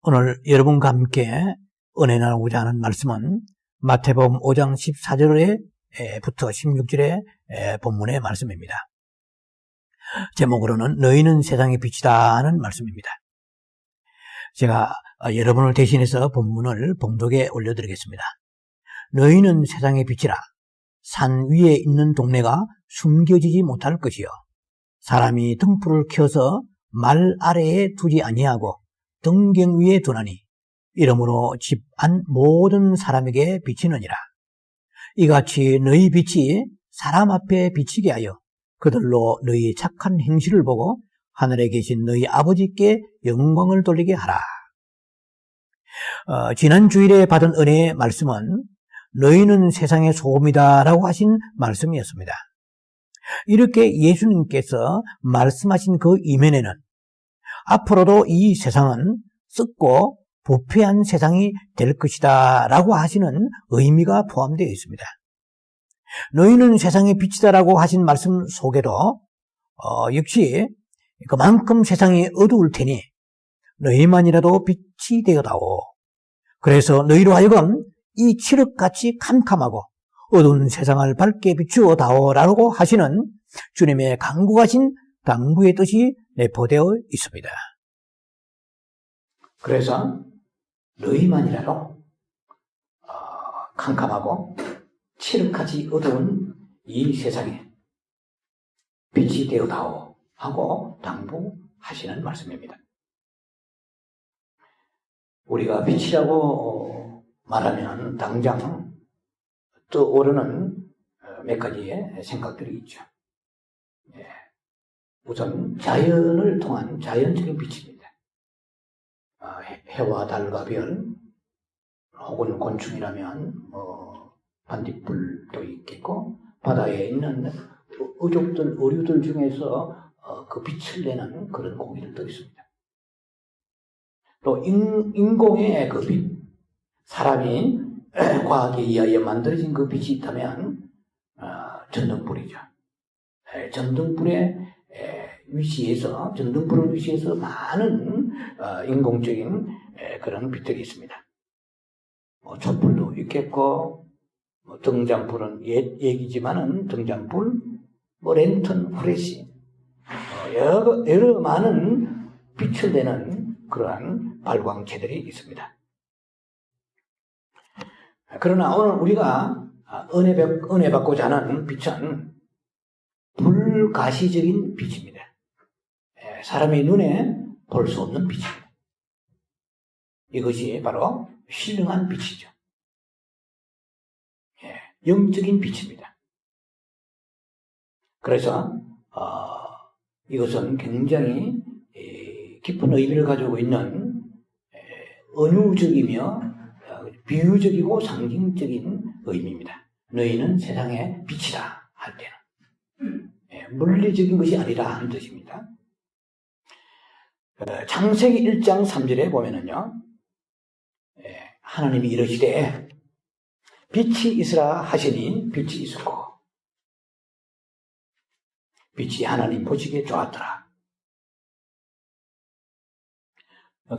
오늘 여러분과 함께 은혜 나누고자 하는 말씀은 마태복음 5장 14절부터 16절의 본문의 말씀입니다. 제목으로는 너희는 세상의 빛이다 하는 말씀입니다. 제가 여러분을 대신해서 본문을 봉독에 올려드리겠습니다. 너희는 세상의 빛이라. 산 위에 있는 동네가 숨겨지지 못할 것이요 사람이 등불을 켜서 말 아래에 두지 아니하고 등경 위에 두나니 이러므로 집 안 모든 사람에게 비치느니라. 이같이 너희 빛이 사람 앞에 비치게 하여 그들로 너희 착한 행실을 보고 하늘에 계신 너희 아버지께 영광을 돌리게 하라. 지난 주일에 받은 은혜의 말씀은 너희는 세상의 소금이다 라고 하신 말씀이었습니다. 이렇게 예수님께서 말씀하신 그 이면에는 앞으로도 이 세상은 썩고 부패한 세상이 될 것이다 라고 하시는 의미가 포함되어 있습니다. 너희는 세상의 빛이다 라고 하신 말씀 속에도 역시 그만큼 세상이 어두울 테니 너희만이라도 빛이 되어다오. 그래서 너희로 하여금 이 칠흑같이 캄캄하고 어두운 세상을 밝게 비추어 다오라고 하시는 주님의 강구하신 당부의 뜻이 내포되어 있습니다. 그래서 너희만이라도 캄캄하고 칠흑같이 어두운 이 세상에 빛이 되어다오 하고 당부하시는 말씀입니다. 우리가 빛이라고 말하면 당장 떠오르는 몇 가지의 생각들이 있죠. 우선 자연을 통한 자연적인 빛입니다. 해와 달과 별, 혹은 곤충이라면 반딧불도 있겠고, 바다에 있는 어족들, 어류들 중에서 그 빛을 내는 그런 공기들도 있습니다. 또 인공의 그 빛, 사람이 과학에 의하여 만들어진 그 빛이 있다면 전등불이죠. 전등불의 위치에서, 전등불을 위치해서 많은 인공적인 그런 빛들이 있습니다. 촛불도 있겠고, 등잔불은 옛 얘기지만은 등잔불, 랜턴, 프레시, 여러 많은 빛을 내는 그러한 발광체들이 있습니다. 그러나 오늘 우리가 은혜 받고자 하는 빛은 불가시적인 빛입니다. 사람의 눈에 볼 수 없는 빛입니다. 이것이 바로 신령한 빛이죠. 영적인 빛입니다. 그래서 이것은 굉장히 깊은 의미를 가지고 있는 은유적이며 비유적이고 상징적인 의미입니다. 너희는 세상의 빛이다 할 때는 물리적인 것이 아니라 하는 뜻입니다. 창세기 1장 3절에 보면은요, 하나님이 이르시되 빛이 있으라 하시니 빛이 있었고 빛이 하나님 보시기에 좋았더라.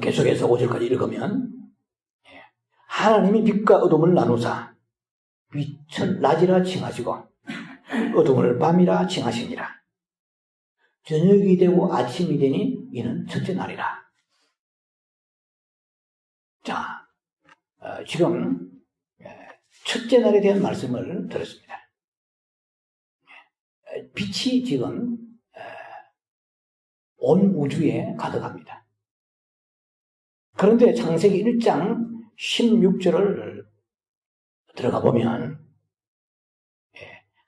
계속해서 5절까지 읽으면 하나님이 빛과 어둠을 나누사 빛은 낮이라 칭하시고 어둠을 밤이라 칭하시니라. 저녁이 되고 아침이 되니 이는 첫째 날이라. 자, 지금 첫째 날에 대한 말씀을 들었습니다. 빛이 지금 온 우주에 가득합니다. 그런데 창세기 1장 16절을 들어가 보면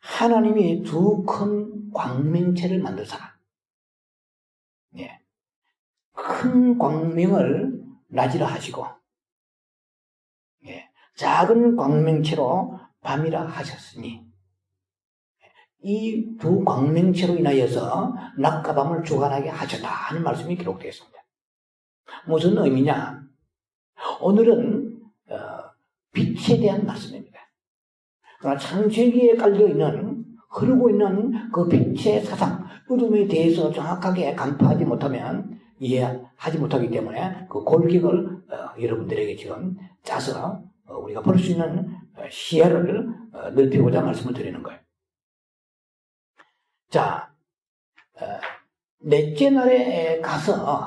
하나님이 두 큰 광명체를 만드사 큰 광명을 낮이라 하시고 작은 광명체로 밤이라 하셨으니 이 두 광명체로 인하여서 낮과 밤을 주관하게 하셨다 하는 말씀이 기록되어 있습니다. 무슨 의미냐? 오늘은 빛에 대한 말씀입니다. 그러나 창세기에 깔려있는, 흐르고 있는 그 빛의 사상, 어둠에 대해서 정확하게 간파하지 못하면 이해하지 못하기 때문에 그 골격을 여러분들에게 지금 짜서 우리가 볼 수 있는 시야를 넓히고자 말씀을 드리는 거예요. 자, 넷째 날에 가서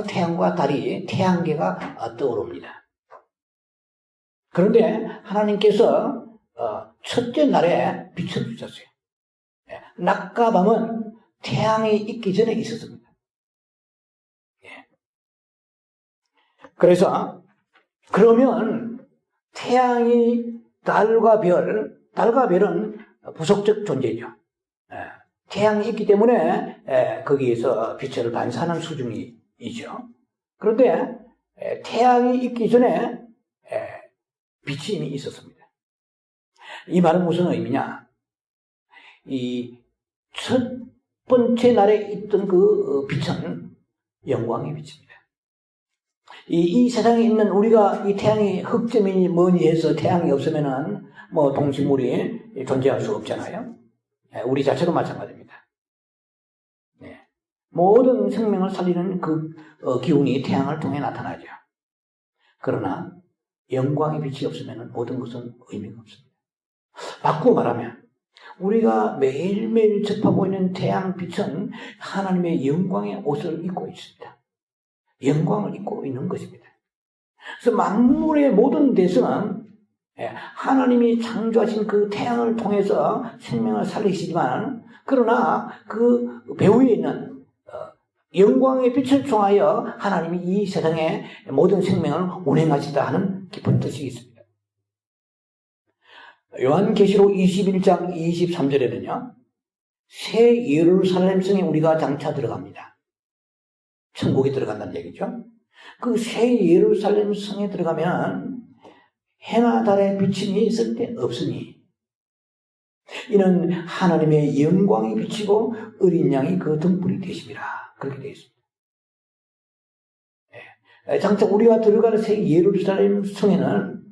태양과 달이 태양계가 떠오릅니다. 그런데 하나님께서 첫째 날에 빛을 주셨어요. 낮과 밤은 태양이 있기 전에 있었습니다. 그래서 그러면 태양이 달과 별은 부속적 존재죠. 태양이 있기 때문에 거기에서 빛을 반사하는 수준이죠. 그런데 태양이 있기 전에 빛이 이미 있었습니다. 이 말은 무슨 의미냐? 이 첫 번째 날에 있던 그 빛은 영광의 빛입니다. 이 세상에 있는 우리가 이 태양이 흑점이니 뭐니 해서 태양이 없으면은 뭐 동식물이 존재할 수 없잖아요. 우리 자체도 마찬가지입니다. 모든 생명을 살리는 그 기운이 태양을 통해 나타나죠. 그러나 영광의 빛이 없으면 모든 것은 의미가 없습니다. 바꾸어 말하면 우리가 매일매일 접하고 있는 태양빛은 하나님의 영광의 옷을 입고 있습니다. 영광을 입고 있는 것입니다. 그래서 만물의 모든 데서는 하나님이 창조하신 그 태양을 통해서 생명을 살리시지만 그러나 그 배후에 있는 영광의 빛을 통하여 하나님이 이 세상의 모든 생명을 운행하시다 하는 깊은 뜻이 있습니다. 요한계시록 21장 23절에는요. 새 예루살렘 성에 우리가 장차 들어갑니다. 천국에 들어간다는 얘기죠. 그 새 예루살렘 성에 들어가면 해나 달의 비침이 있을 때 없으니 이는 하나님의 영광이 비치고 어린 양이 그 등불이 되심이라. 그렇게 되어 있습니다. 장차 우리가 들어갈 새 예루살렘 성에는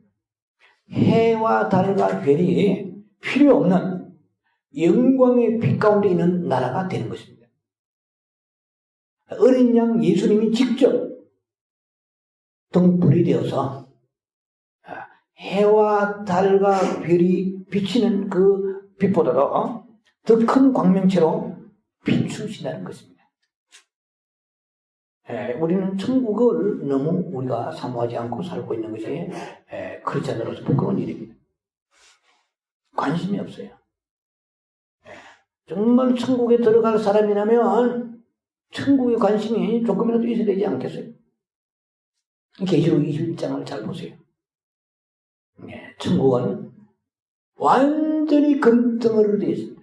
해와 달과 별이 필요 없는 영광의 빛 가운데 있는 나라가 되는 것입니다. 어린 양 예수님이 직접 등불이 되어서 해와 달과 별이 비치는 그 빛보다도 더 큰 광명체로 비추신다는 것입니다. 우리는 천국을 너무 우리가 사모하지 않고 살고 있는 것이 크리스찬으로서 부끄러운 일입니다. 관심이 없어요. 정말 천국에 들어갈 사람이라면 천국에 관심이 조금이라도 있어야 되지 않겠어요? 계시록 21장을 잘 보세요. 천국은 완전히 금덩어리로 되어 있습니다.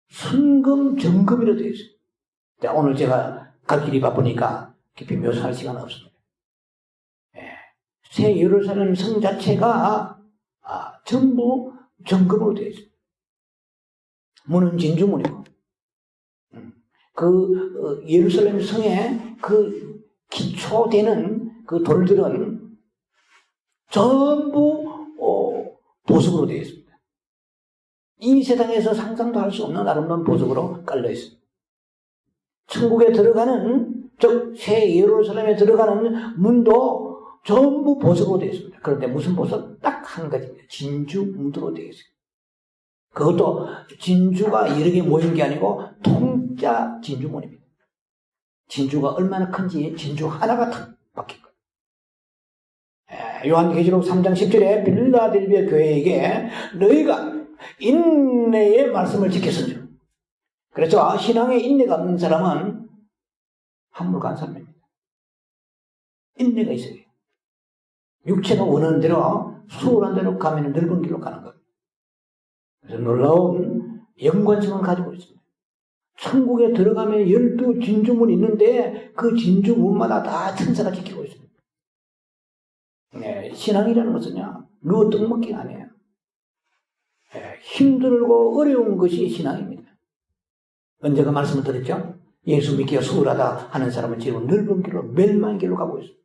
순금, 정금이로 되어 있습니다. 오늘 제가 갈 길이 바쁘니까 깊이 묘사할 시간은 없습니다. 새 예루살렘 성 자체가 전부 정금으로 되어 있습니다. 문은 진주문이고 그 예루살렘 성의 그 기초되는 그 돌들은 전부 보석으로 되어 있습니다. 이 세상에서 상상도 할 수 없는 아름다운 보석으로 깔려 있습니다. 천국에 들어가는, 즉 새 예루살렘에 들어가는 문도 전부 보석으로 되어 있습니다. 그런데 무슨 보석? 딱 한 가지입니다. 진주 문으로 되어 있습니다. 그것도 진주가 여러 개 모인 게 아니고 통짜 진주문입니다. 진주가 얼마나 큰지 진주 하나가 탁 박힌 거예요. 요한계시록 3장 10절에 빌라델비아 교회에게 너희가 인내의 말씀을 지켰으니, 그래서 신앙에 인내가 없는 사람은 함부로 간 사람입니다. 인내가 있어야 돼요. 육체가 원하는 대로 수월한 대로 가면 넓은 길로 가는 겁니다. 그래서 놀라운 연관성을 가지고 있습니다. 천국에 들어가면 12 진주문이 있는데 그 진주문마다 다 천사가 지키고 있습니다. 신앙이라는 것은요, 누워 떡 먹기가 아니에요. 힘들고 어려운 것이 신앙입니다. 언제가 말씀을 드렸죠? 예수 믿기가 수월하다 하는 사람은 지금 넓은 길로, 멸망의 길로 가고 있습니다.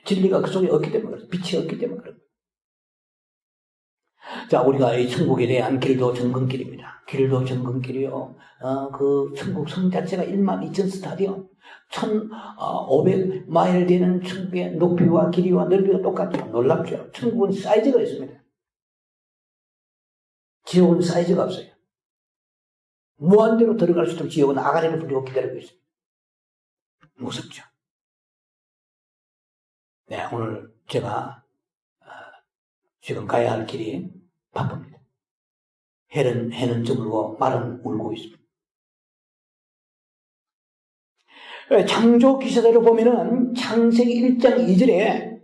진리가 그 속에 없기 때문에 그렇습니다. 빛이 없기 때문에 그렇습니다. 자, 우리가 이 천국에 대한 길도 정근길입니다. 길도 정근길이요. 그 천국 성 자체가 12,000 스타디움, 1,500마일 되는 천국의 높이와 길이와 넓이가 똑같죠. 놀랍죠. 천국은 사이즈가 있습니다. 지옥은 사이즈가 없어요. 무한대로 들어갈 수 있도록 지옥은 아가리를 부리고 기다리고 있습니다. 무섭죠. 네, 오늘 제가 지금 가야 할 길이 바쁩니다. 해는 저물고 말은 울고 있습니다. 창조 기사대로 보면은 창세기 1장 2절에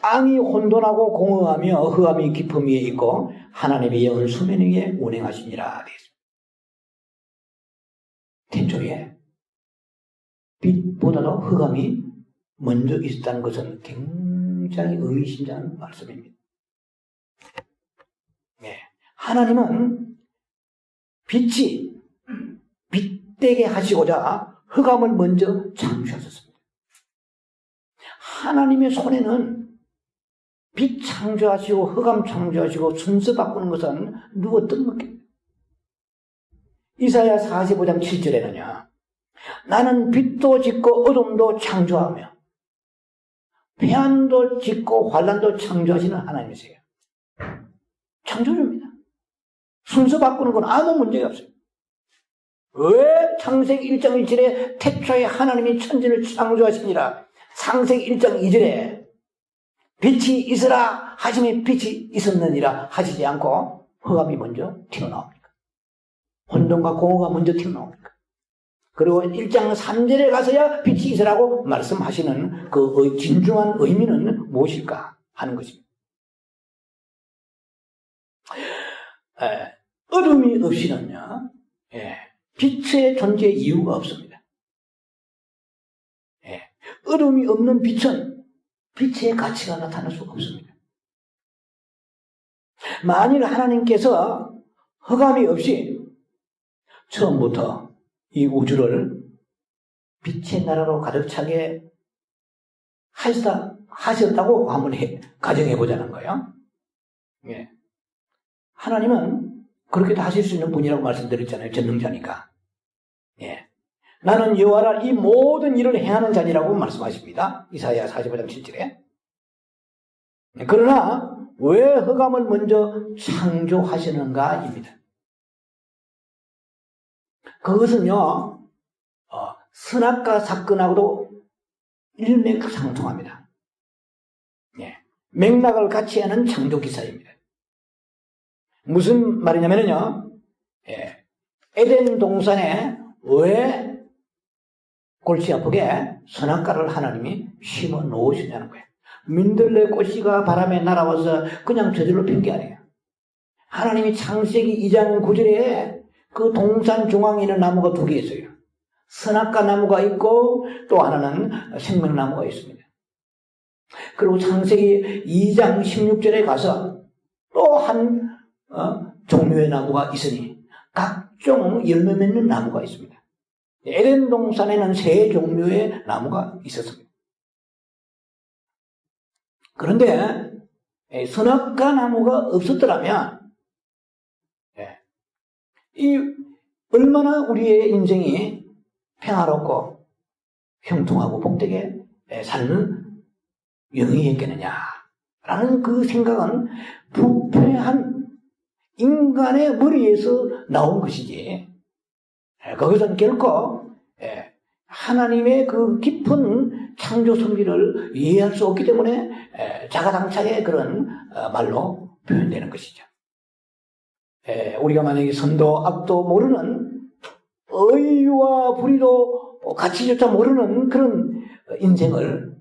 땅이 혼돈하고 공허하며 흑암이 깊음 위에 있고 하나님의 영을 수면 위에 운행하시니라 되어 있습니다. 태초에 빛보다도 흑암이 먼저 있었다는 것은 굉장히 의미심장한 말씀입니다. 네. 하나님은 빛이 빛되게 하시고자 흑암을 먼저 창조하셨습니다. 하나님의 손에는 빛 창조하시고 흑암 창조하시고 순서 바꾸는 것은 누구 뜻먹겠습니까? 이사야 45장 7절에는요. 나는 빛도 짓고 어둠도 창조하며 평안도 짓고 환난도 창조하시는 하나님이세요. 창조주입니다. 순서 바꾸는 건 아무 문제가 없어요. 왜 창세기 1장 1절에 태초에 하나님이 천지를 창조하시니라 창세기 1장 2절에 빛이 있으라 하시니 빛이 있었느니라 하시지 않고 흑암이 먼저 튀어나옵니까? 혼돈과 공허가 먼저 튀어나옵니까? 그리고 1장 3절에 가서야 빛이 있으라고 말씀하시는 그 진중한 의미는 무엇일까 하는 것입니다. 어둠이 없이는요, 빛의 존재 이유가 없습니다. 어둠이 없는 빛은 빛의 가치가 나타날 수가 없습니다. 만일 하나님께서 흑암이 없이 처음부터 이 우주를 빛의 나라로 가득 차게 하셨다고 한번 가정해 보자는 거예요. 하나님은 그렇게도 하실 수 있는 분이라고 말씀드렸잖아요. 전능자니까. 나는 여호와라 이 모든 일을 행하는 자니라고 말씀하십니다. 이사야 45장 7절에. 그러나 왜 흑암을 먼저 창조하시는가입니다. 그것은요, 선악과 사건하고도 일맥상통합니다. 맥락을 같이 하는 창조기사입니다. 무슨 말이냐면요, 에덴 동산에 왜 골치 아프게 선악과를 하나님이 심어 놓으시냐는 거예요. 민들레 꽃이가 바람에 날아와서 그냥 저절로 핀 게 아니에요. 하나님이 창세기 2장 9절에 그 동산 중앙에 있는 나무가 두 개 있어요. 선악과 나무가 있고 또 하나는 생명나무가 있습니다. 그리고 창세기 2장 16절에 가서 또 한 종류의 나무가 있으니 각종 열매 맺는 나무가 있습니다. 에덴 동산에는 3종류의 나무가 있었습니다. 그런데 선악과 나무가 없었더라면 이 얼마나 우리의 인생이 평화롭고 형통하고 복되게 삶을 영위했겠느냐라는 그 생각은 부패한 인간의 머리에서 나온 것이지 그것은 결코 하나님의 그 깊은 창조 섭리를 이해할 수 없기 때문에 자가당착의 그런 말로 표현되는 것이죠. 우리가 만약에 선도 악도 모르는 의와 불의도 가치조차 모르는 그런 인생을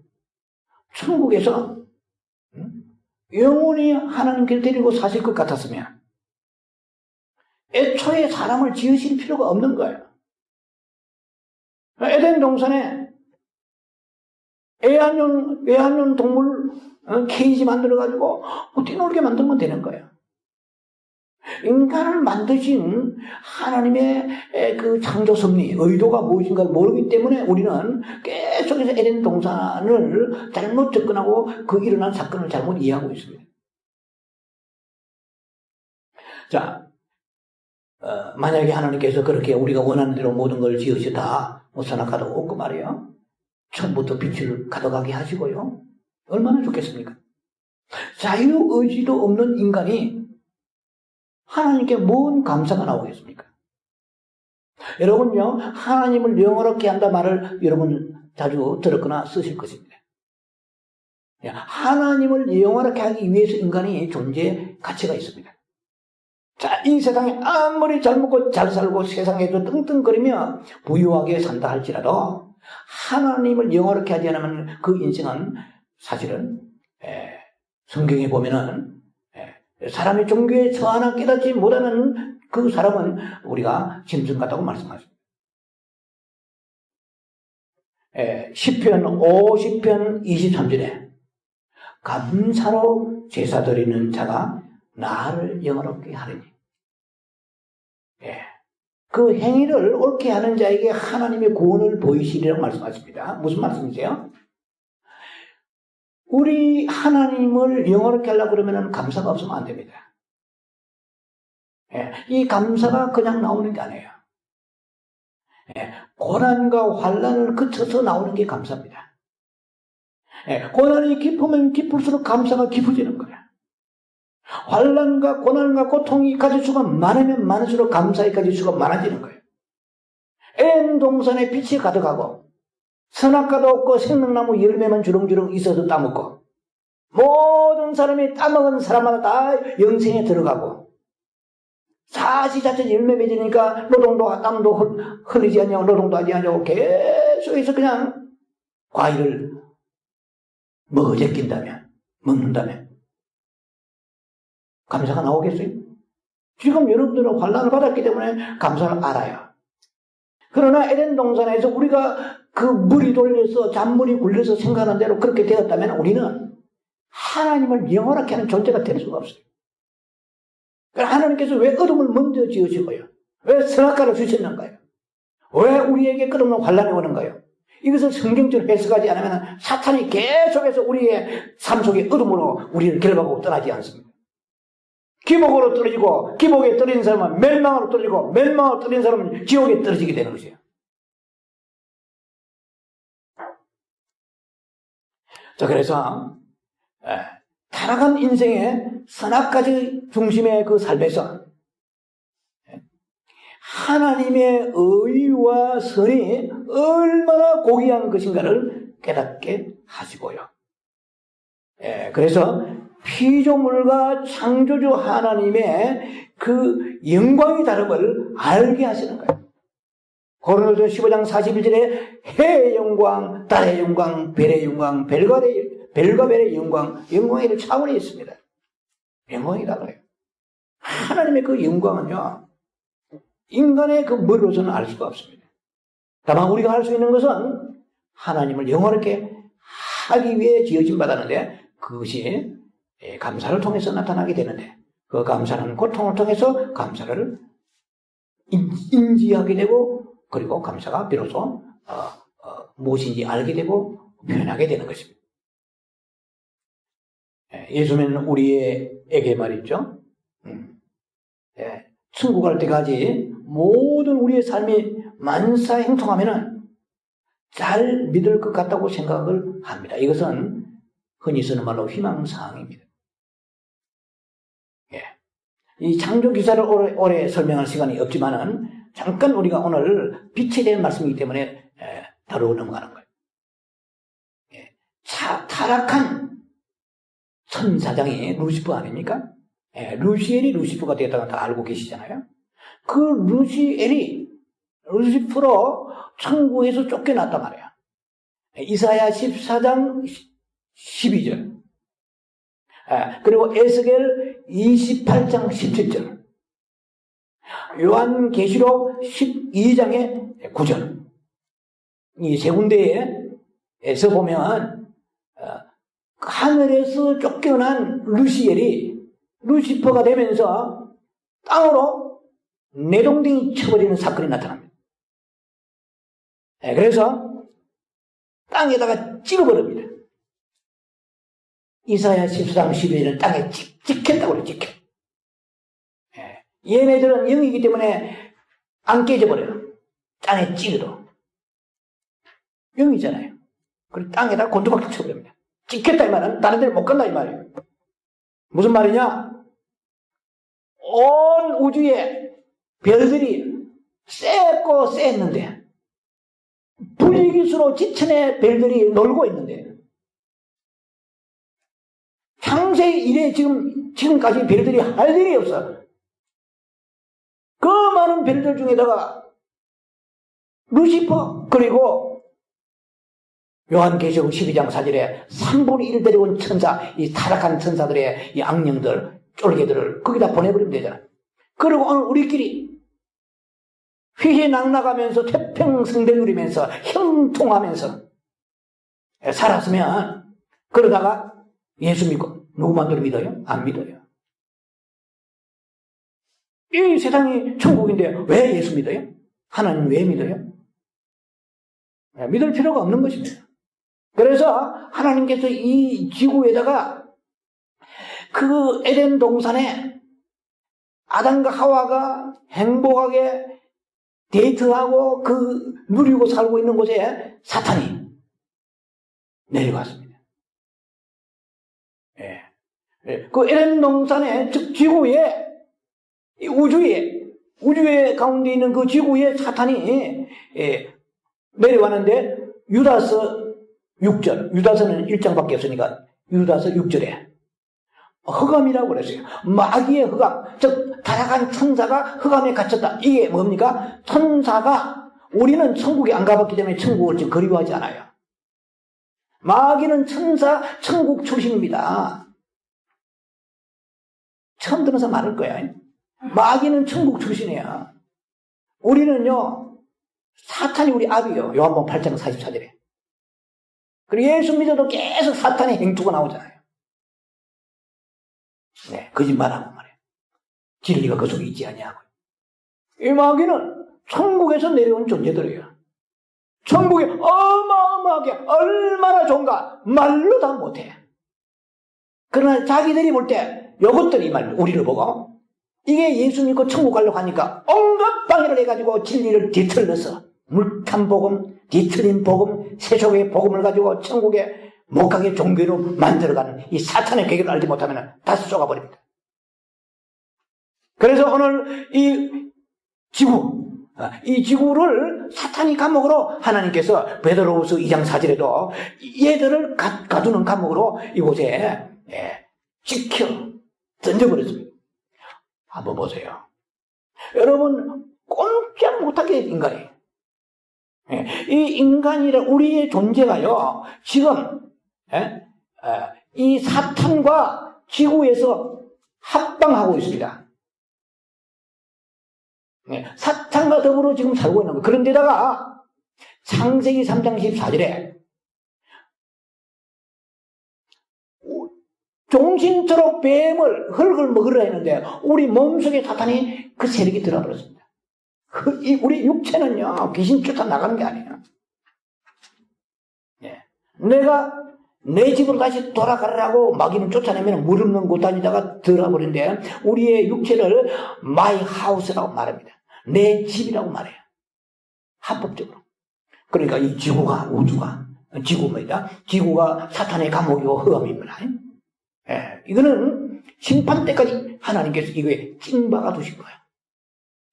천국에서 영원히 하나님께 데리고 사실 것 같았으면 애초에 사람을 지으실 필요가 없는 거예요. 에덴 동산에 애완용 동물 케이지 만들어가지고 뛰놀게 만들면 되는 거예요. 인간을 만드신 하나님의 그 창조 섭리, 의도가 무엇인가를 모르기 때문에 우리는 계속해서 에덴 동산을 잘못 접근하고 그 일어난 사건을 잘못 이해하고 있습니다. 자, 만약에 하나님께서 그렇게 우리가 원하는 대로 모든 걸 지으시다, 선악과도 없고 말이에요. 처음부터 빛을 가져가게 하시고요. 얼마나 좋겠습니까? 자유의지도 없는 인간이 하나님께 뭔 감사가 나오겠습니까? 여러분요, 하나님을 영원하게 한다 말을 여러분 자주 들었거나 쓰실 것입니다. 하나님을 영원하게 하기 위해서 인간이 존재의 가치가 있습니다. 자, 이 세상에 아무리 잘 먹고 잘 살고 세상에도 떵떵거리며 부유하게 산다 할지라도 하나님을 영원하게 하지 않으면 그 인생은 사실은 성경에 보면은 사람이 종교에 처하나 깨닫지 못하는 그 사람은 우리가 짐승 같다고 말씀하십니다. 시편 50편 23절에 감사로 제사 드리는 자가 나를 영화롭게 하리니. 그 행위를 옳게 하는 자에게 하나님의 구원을 보이시리라고 말씀하십니다. 무슨 말씀이세요? 우리 하나님을 영화롭게 하려고 그러면 감사가 없으면 안 됩니다. 이 감사가 그냥 나오는 게 아니에요. 고난과 환난을 거쳐서 나오는 게 감사입니다. 고난이 깊으면 깊을수록 감사가 깊어지는 거야. 환난과 고난과 고통이 가지수가 많으면 많을수록 감사의 가지수가 많아지는 거예요. 에덴 동산에 빛이 가득하고 선악과도 없고 생명나무 열매만 주렁주렁 있어서 따먹고 모든 사람이 따먹은 사람마다 다 영생에 들어가고 사시자체 열매 맺으니까 노동도 땀도 흘리지 않냐고 노동도 하지 않냐고 계속해서 그냥 과일을 먹는다면 감사가 나오겠어요? 지금 여러분들은 환난을 받았기 때문에 감사를 알아요. 그러나 에덴 동산에서 우리가 그 물이 돌려서 잔물이 굴려서 생각하는 대로 그렇게 되었다면 우리는 하나님을 영원하게 하는 존재가 될 수가 없어요. 그러니까 하나님께서 왜 어둠을 먼저 지으시고요? 왜 선악과를 주셨는가요? 왜 우리에게 끝없는 환난이 오는가요? 이것을 성경적으로 해석하지 않으면 사탄이 계속해서 우리의 삶 속에 어둠으로 우리를 결박하고 떠나지 않습니다. 기복으로 떨어지고 기복에 떨어진 사람은 멸망으로 떨어지고 멸망으로 떨어진 사람은 지옥에 떨어지게 되는 것이에요. 자, 그래서 타락한 인생의 선악까지 중심의 그 삶에서 하나님의 의와 선이 얼마나 고귀한 것인가를 깨닫게 하시고요. 그래서 피조물과 창조주 하나님의 그 영광이 다름을 알게 하시는 거예요. 고린도서 15장 41절에 해의 영광, 달의 영광, 별의 영광, 별과 별의 영광의 차원에 있습니다. 영광이 달라요. 하나님의 그 영광은요, 인간의 그 머리로서는 알 수가 없습니다. 다만 우리가 할 수 있는 것은 하나님을 영원하게 하기 위해 지어진 바다는데 그것이 감사를 통해서 나타나게 되는데 그 감사는 고통을 통해서 감사를 인지하게 되고 그리고 감사가 비로소 무엇인지 알게 되고 표현하게 되는 것입니다. 예수님은 우리에게 말이죠. 천국 갈 때까지 모든 우리의 삶이 만사 행통하면은 잘 믿을 것 같다고 생각을 합니다. 이것은 흔히 쓰는 말로 희망사항입니다. 이 창조 기사를 오래 설명할 시간이 없지만은 잠깐 우리가 오늘 빛에 대한 말씀이기 때문에 다루고 넘어가는 거예요. 타락한 천사장이 루시퍼 아닙니까? 루시엘이 루시퍼가 되었다가 다 알고 계시잖아요. 그 루시퍼로 천국에서 쫓겨났단 말이야. 이사야 14장 12절. 그리고 에스겔 28장 17절. 요한계시록 12장의 9절. 이 세 군데에서 보면 하늘에서 쫓겨난 루시퍼가 되면서 땅으로 내동댕이 쳐버리는 사건이 나타납니다. 그래서 땅에다가 찍어버립니다. 이사야 14장 12절은 땅에 찍혔다고 그래요. 찍혀. 얘네들은 영이기 때문에 안 깨져버려요. 땅에 찌그러. 영이잖아요. 그리고 땅에다 곤두박질 쳐버립니다. 찍혔다 이 말은 다른 데를 못 간다 이 말이에요. 무슨 말이냐? 온 우주에 별들이 쎄고 쎄했는데 불이기수로 지천에 별들이 놀고 있는데 창세 이래 지금까지 별들이 할 일이 없어. 그 많은 별들 중에다가 루시퍼 그리고 요한계시록 12장 4절에 3분의 1 데려온 천사, 이 타락한 천사들의 이 악령들, 쫄개들을 거기다 보내버리면 되잖아. 그리고 오늘 우리끼리 휘휘낙낙하면서 태평성대 누리면서 형통하면서 살았으면 그러다가 예수 믿고 누구만들 믿어요? 안 믿어요. 이 세상이 천국인데 왜 예수 믿어요? 하나님 왜 믿어요? 믿을 필요가 없는 것입니다. 그래서 하나님께서 이 지구에다가 그 에덴 동산에 아담과 하와가 행복하게 데이트하고 그 누리고 살고 있는 곳에 사탄이 내려갔습니다. 그 에덴 동산에 즉 지구에 우주의 가운데 있는 그 지구에 사탄이 내려왔는데 유다서 6절, 유다서는 1장밖에 없으니까 유다서 6절에 흑암이라고 그랬어요. 마귀의 흑암, 즉 타락한 천사가 흑암에 갇혔다. 이게 뭡니까? 천사가 우리는 천국에 안 가봤기 때문에 천국을 지금 그리워하지 않아요. 마귀는 천국 출신입니다. 처음 들은 사람 많을 거야. 마귀는 천국 출신이야. 우리는요, 사탄이 우리 아비요. 요한복음 8장 44절에. 그리고 예수 믿어도 계속 사탄의 행투가 나오잖아요. 네, 거짓말하고 말이에요. 진리가 그 속에 있지 아니하고. 이 마귀는 천국에서 내려온 존재들이에요. 천국이 어마어마하게 얼마나 좋은가 말로 다 못해. 그러나 자기들이 볼 때 이것들이 말 우리를 보고 이게 예수 믿고 천국 가려고 하니까 온갖 방해를 해가지고 진리를 뒤틀러서 물탄 복음, 뒤틀린 복음, 세속의 복음을 가지고 천국에 못 가게 종교로 만들어가는 이 사탄의 계획을 알지 못하면 다시 쏘가버립니다. 그래서 오늘 이 지구를 사탄이 감옥으로 하나님께서 베드로후서 2장 4절에도 얘들을 가두는 감옥으로 이곳에 지켜 던져버렸습니다. 한번 보세요. 여러분 꼼짝 못하게 인간이에요. 이 인간이라 우리의 존재가요 지금 이 사탄과 지구에서 합방하고 있습니다. 사탄과 더불어 지금 살고 있는 거예요. 그런데다가 창세기 3장 14절에 종신토록 뱀을 흙을 먹으려 했는데 우리 몸속에 사탄이 그 세력이 들어버렸습니다. 우리 육체는요 귀신 쫓아 나가는 게 아니에요. 내가 내 집으로 다시 돌아가라고 마귀는 쫓아내면 물 없는 곳 다니다가 들어버린데 우리의 육체를 마이 하우스라고 말합니다. 내 집이라고 말해요. 합법적으로. 그러니까 이 지구가 지구가 사탄의 감옥이고 흑암입니다. 이거는 심판 때까지 하나님께서 이거에 찡박아 두신 거예요.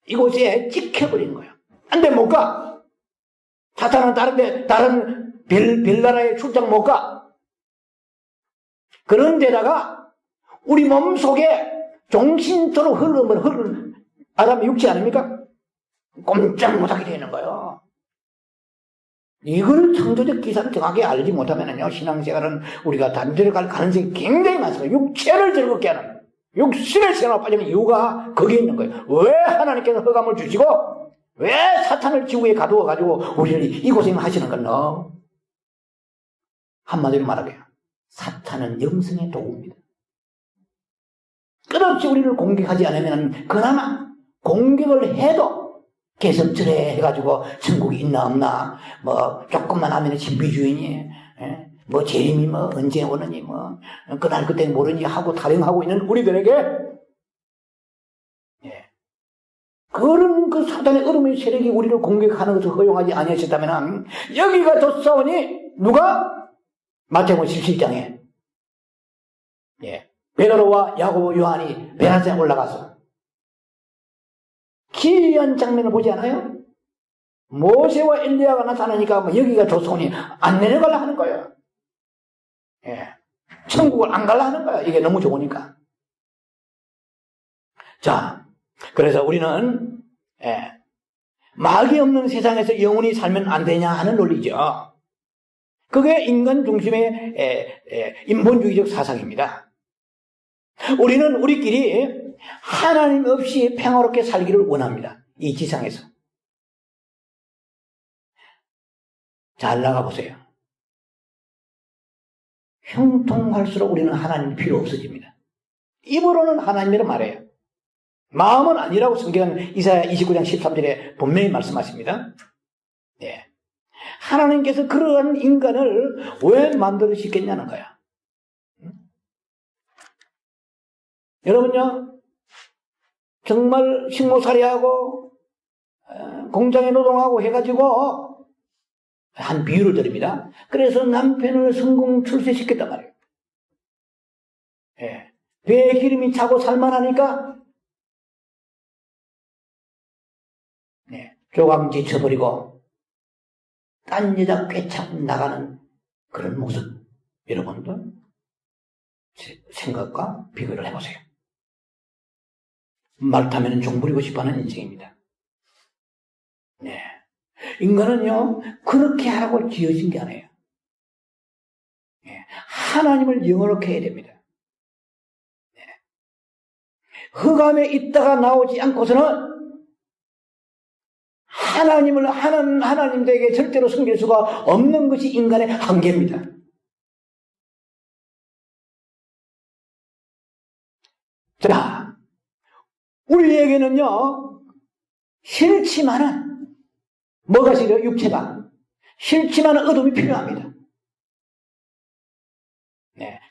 이곳에 찍혀버린 거예요. 안 돼, 못 가. 사탄은 다른 별나라에 출장 못 가. 그런데다가 우리 몸 속에 종신토록 흐르는 아담의 육체 아닙니까? 꼼짝 못하게 되는 거예요. 이걸 창조적 기사를 정확히 알지 못하면요, 신앙생활은 우리가 단절해 갈 가능성이 굉장히 많습니다. 육체를 즐겁게 하는, 육신의 생활에 빠지는 이유가 거기에 있는 거예요. 왜 하나님께서 흑암을 주시고, 왜 사탄을 지구에 가두어가지고 우리를 이곳에 하시는 건가? 한마디로 말하게요. 사탄은 영성의 도구입니다. 끝없이 우리를 공격하지 않으면 그나마 공격을 해도 개섭철에 해가지고 천국이 있나 없나 뭐 조금만 하면 신비주의니 뭐 재림이 뭐 언제 오느니 뭐 그날 그때 모르니 하고 타령하고 있는 우리들에게 그런 그 사단의 어둠의 세력이 우리를 공격하는 것을 허용하지 아니하셨다면 여기가 졌사오니 누가? 마태복음 17장에 베드로와 야고보 요한이 베라스에 올라가서 기이한 장면을 보지 않아요? 모세와 엘리야가 나타나니까 여기가 졌사오니 안 내려가려 하는 거예요. 천국을 안 가려 하는 거예요. 이게 너무 좋으니까. 자, 그래서 우리는 마귀 없는 세상에서 영원히 살면 안 되냐 하는 논리죠. 그게 인간 중심의 인본주의적 사상입니다. 우리는 우리끼리 하나님 없이 평화롭게 살기를 원합니다. 이 지상에서. 잘 나가보세요. 형통할수록 우리는 하나님이 필요 없어집니다. 입으로는 하나님이라 말해요. 마음은 아니라고 성경은 이사야 29장 13절에 분명히 말씀하십니다. 하나님께서 그러한 인간을 왜 만들으시겠냐는 거야. 여러분요, 정말 식모살이하고 공장에 노동하고 해가지고 한 비유를 드립니다. 그래서 남편을 성공 출세시켰단 말이에요. 배에 기름이 차고 살만하니까 조감 지쳐버리고 딴 여자 꿰차고 나가는 그런 모습, 여러분들 생각과 비교를 해보세요. 말 타면 종 부리고 싶어하는 인생입니다. 인간은요 그렇게 하라고 지어진 게 아니에요. 하나님을 영원하게 해야 됩니다. 흑암에 있다가 나오지 않고서는 하나님에게 절대로 섬길 수가 없는 것이 인간의 한계입니다. 자, 우리에게는요, 싫지만은, 뭐가 싫어요? 육체가. 싫지만은 어둠이 필요합니다.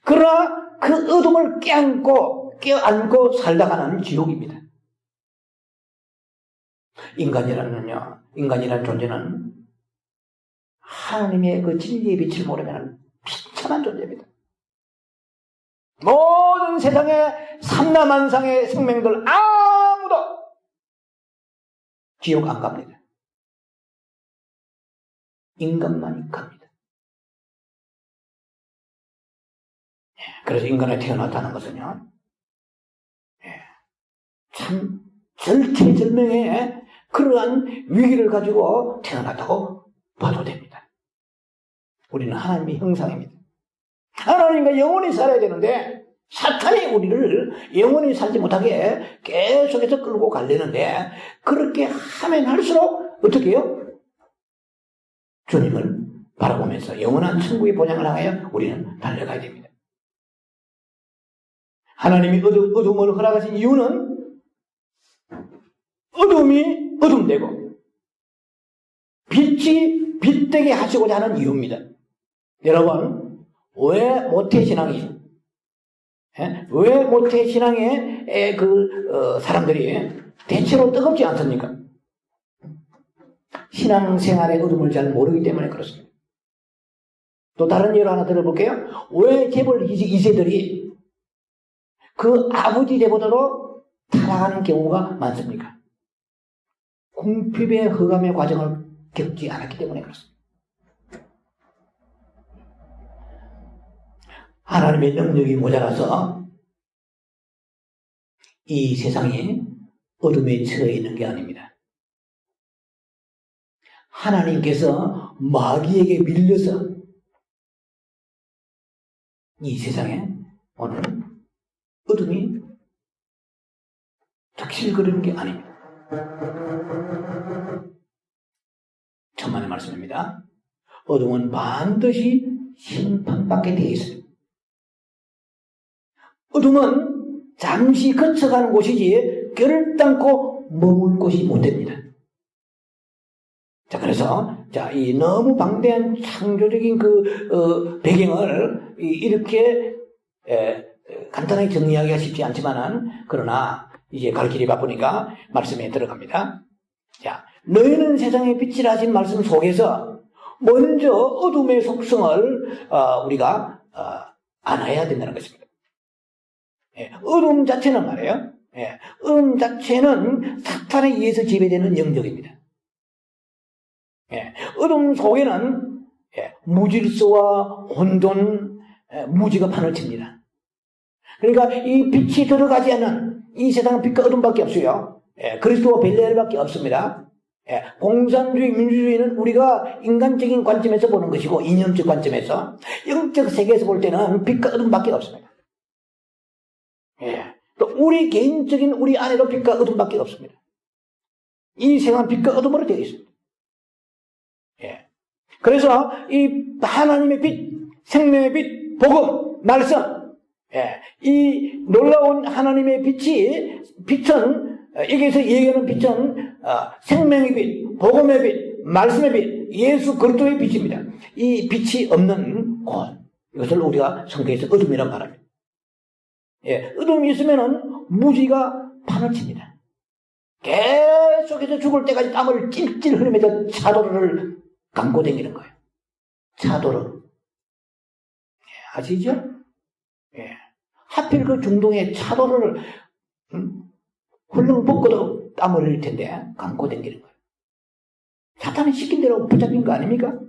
그러나 그 어둠을 껴안고 살다가는 지옥입니다. 인간이라는 존재는 하나님의 그 진리의 빛을 모르면 비참한 존재입니다. 모든 세상의 삼라만상의 생명들 아무도 지옥 안 갑니다. 인간만이 갑니다. 그래서 인간에 태어났다는 것은요, 참 절체절명의 그러한 위기를 가지고 태어났다고 봐도 됩니다. 우리는 하나님의 형상입니다. 하나님과 영원히 살아야 되는데 사탄이 우리를 영원히 살지 못하게 계속해서 끌고 가려는데 그렇게 하면 할수록 어떻게 해요? 주님을 바라보면서 영원한 천국의 본향을 향하여 우리는 달려가야 됩니다. 하나님이 어둠을 허락하신 이유는 어둠이 어둠되고 빛이 빛되게 하시고자 하는 이유입니다. 여러분, 왜 모태신앙이 왜 모태신앙의 사람들이 대체로 뜨겁지 않습니까? 신앙생활의 어둠을 잘 모르기 때문에 그렇습니다. 또 다른 예로 하나 들어볼게요. 왜 재벌 2세들이 그 아버지 때보다도 타락하는 경우가 많습니까? 궁핍의 흑암의 과정을 겪지 않았기 때문에 그렇습니다. 하나님의 능력이 모자라서 이 세상이 어둠에 처해 있는 게 아닙니다. 하나님께서 마귀에게 밀려서 이 세상에 오늘 어둠이 적실거리는 게 아닙니다. 천만의 말씀입니다. 어둠은 반드시 심판받게 되어 있습니다. 어둠은 잠시 거쳐가는 곳이지 결단코 머물 곳이 못 됩니다. 자, 그래서 이 너무 방대한 창조적인 배경을 이렇게 간단하게 정리하기가 쉽지 않지만은 그러나 이제 갈 길이 바쁘니까 말씀에 들어갑니다. 자, 너희는 세상의 빛이라 하신 말씀 속에서 먼저 어둠의 속성을 우리가 알아야 된다는 것입니다. 예, 어둠 자체는 말이에요. 예, 어둠 자체는 사탄에 의해서 지배되는 영역입니다. 예, 어둠 속에는 무질서와 혼돈, 무지가 판을 칩니다. 그러니까 이 빛이 들어가지 않는 이 세상은 빛과 어둠밖에 없어요. 그리스도와 벨레알밖에 없습니다. 공산주의, 민주주의는 우리가 인간적인 관점에서 보는 것이고 이념적 관점에서, 영적 세계에서 볼 때는 빛과 어둠밖에 없습니다. 또 우리 개인적인 우리 안에도 빛과 어둠밖에 없습니다. 이 세상은 빛과 어둠으로 되어 있습니다. 그래서 이 하나님의 빛, 생명의 빛, 복음, 말씀, 이 놀라운 하나님의 빛은 여기서 얘기하는 빛은 생명의 빛, 복음의 빛, 말씀의 빛, 예수 그리스도의 빛입니다. 이 빛이 없는 곳, 이것을 우리가 성경에서 어둠이라고 말합니다. 어둠이 있으면은 무지가 판을 칩니다. 계속해서 죽을 때까지 땀을 찔찔 흘리면서 차도를 감고 다니는 거예요. 차도를. 아시죠? 하필 그 중동의 차도를 훌렁 벗고도 땀을 흘릴 텐데 감고 다니는 거예요. 사탄이 시킨 대로 붙잡힌 거 아닙니까?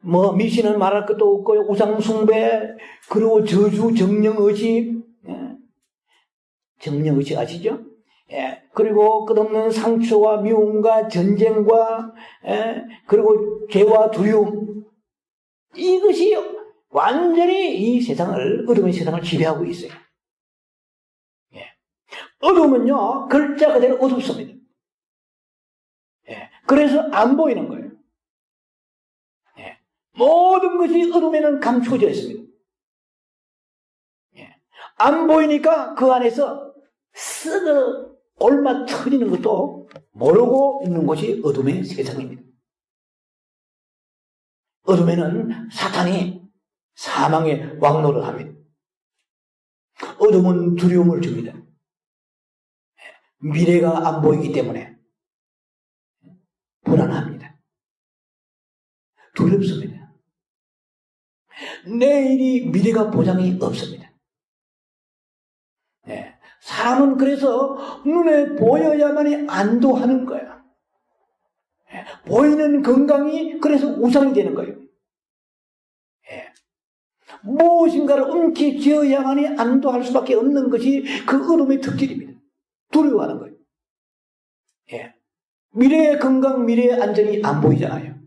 뭐 미신은 말할 것도 없고요. 우상 숭배, 그리고 저주, 정령의식, 정령의식 아시죠? 그리고 끝없는 상처와 미움과 전쟁과, 그리고 죄와 두려움, 이것이 완전히 이 세상을, 어둠의 세상을 지배하고 있어요. 어둠은요, 글자 그대로 어둡습니다. 그래서 안 보이는 거예요. 모든 것이 어둠에는 감추어져 있습니다. 안 보이니까 그 안에서 썩어 얼마 터지는 것도 모르고 있는 것이 어둠의 세상입니다. 어둠에는 사탄이 사망의 왕노를 합니다. 어둠은 두려움을 줍니다. 미래가 안 보이기 때문에 불안합니다. 두렵습니다. 내일이 미래가 보장이 없습니다. 사람은 그래서 눈에 보여야만이 안도하는 거야. 보이는 건강이 그래서 우상이 되는 거예요. 무엇인가를 움켜쥐어야만이 안도할 수밖에 없는 것이 그 어둠의 특질입니다. 두려워하는 거예요. 미래의 건강, 미래의 안전이 안 보이잖아요.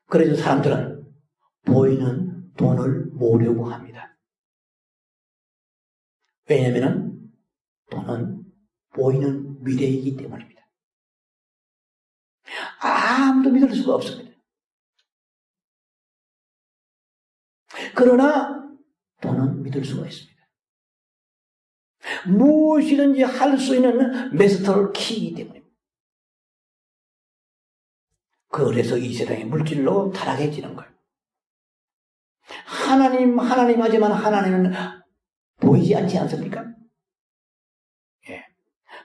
그래서 사람들은 보이는 돈을 모으려고 합니다. 왜냐하면 돈은 보이는 미래이기 때문입니다. 아무도 믿을 수가 없습니다. 그러나 돈은 믿을 수가 있습니다. 무엇이든지 할 수 있는 메스터를 키기 때문입니다. 그래서 이 세상의 물질로 타락해지는 거예요. 하나님 하지만 하나님은 보이지 않지 않습니까?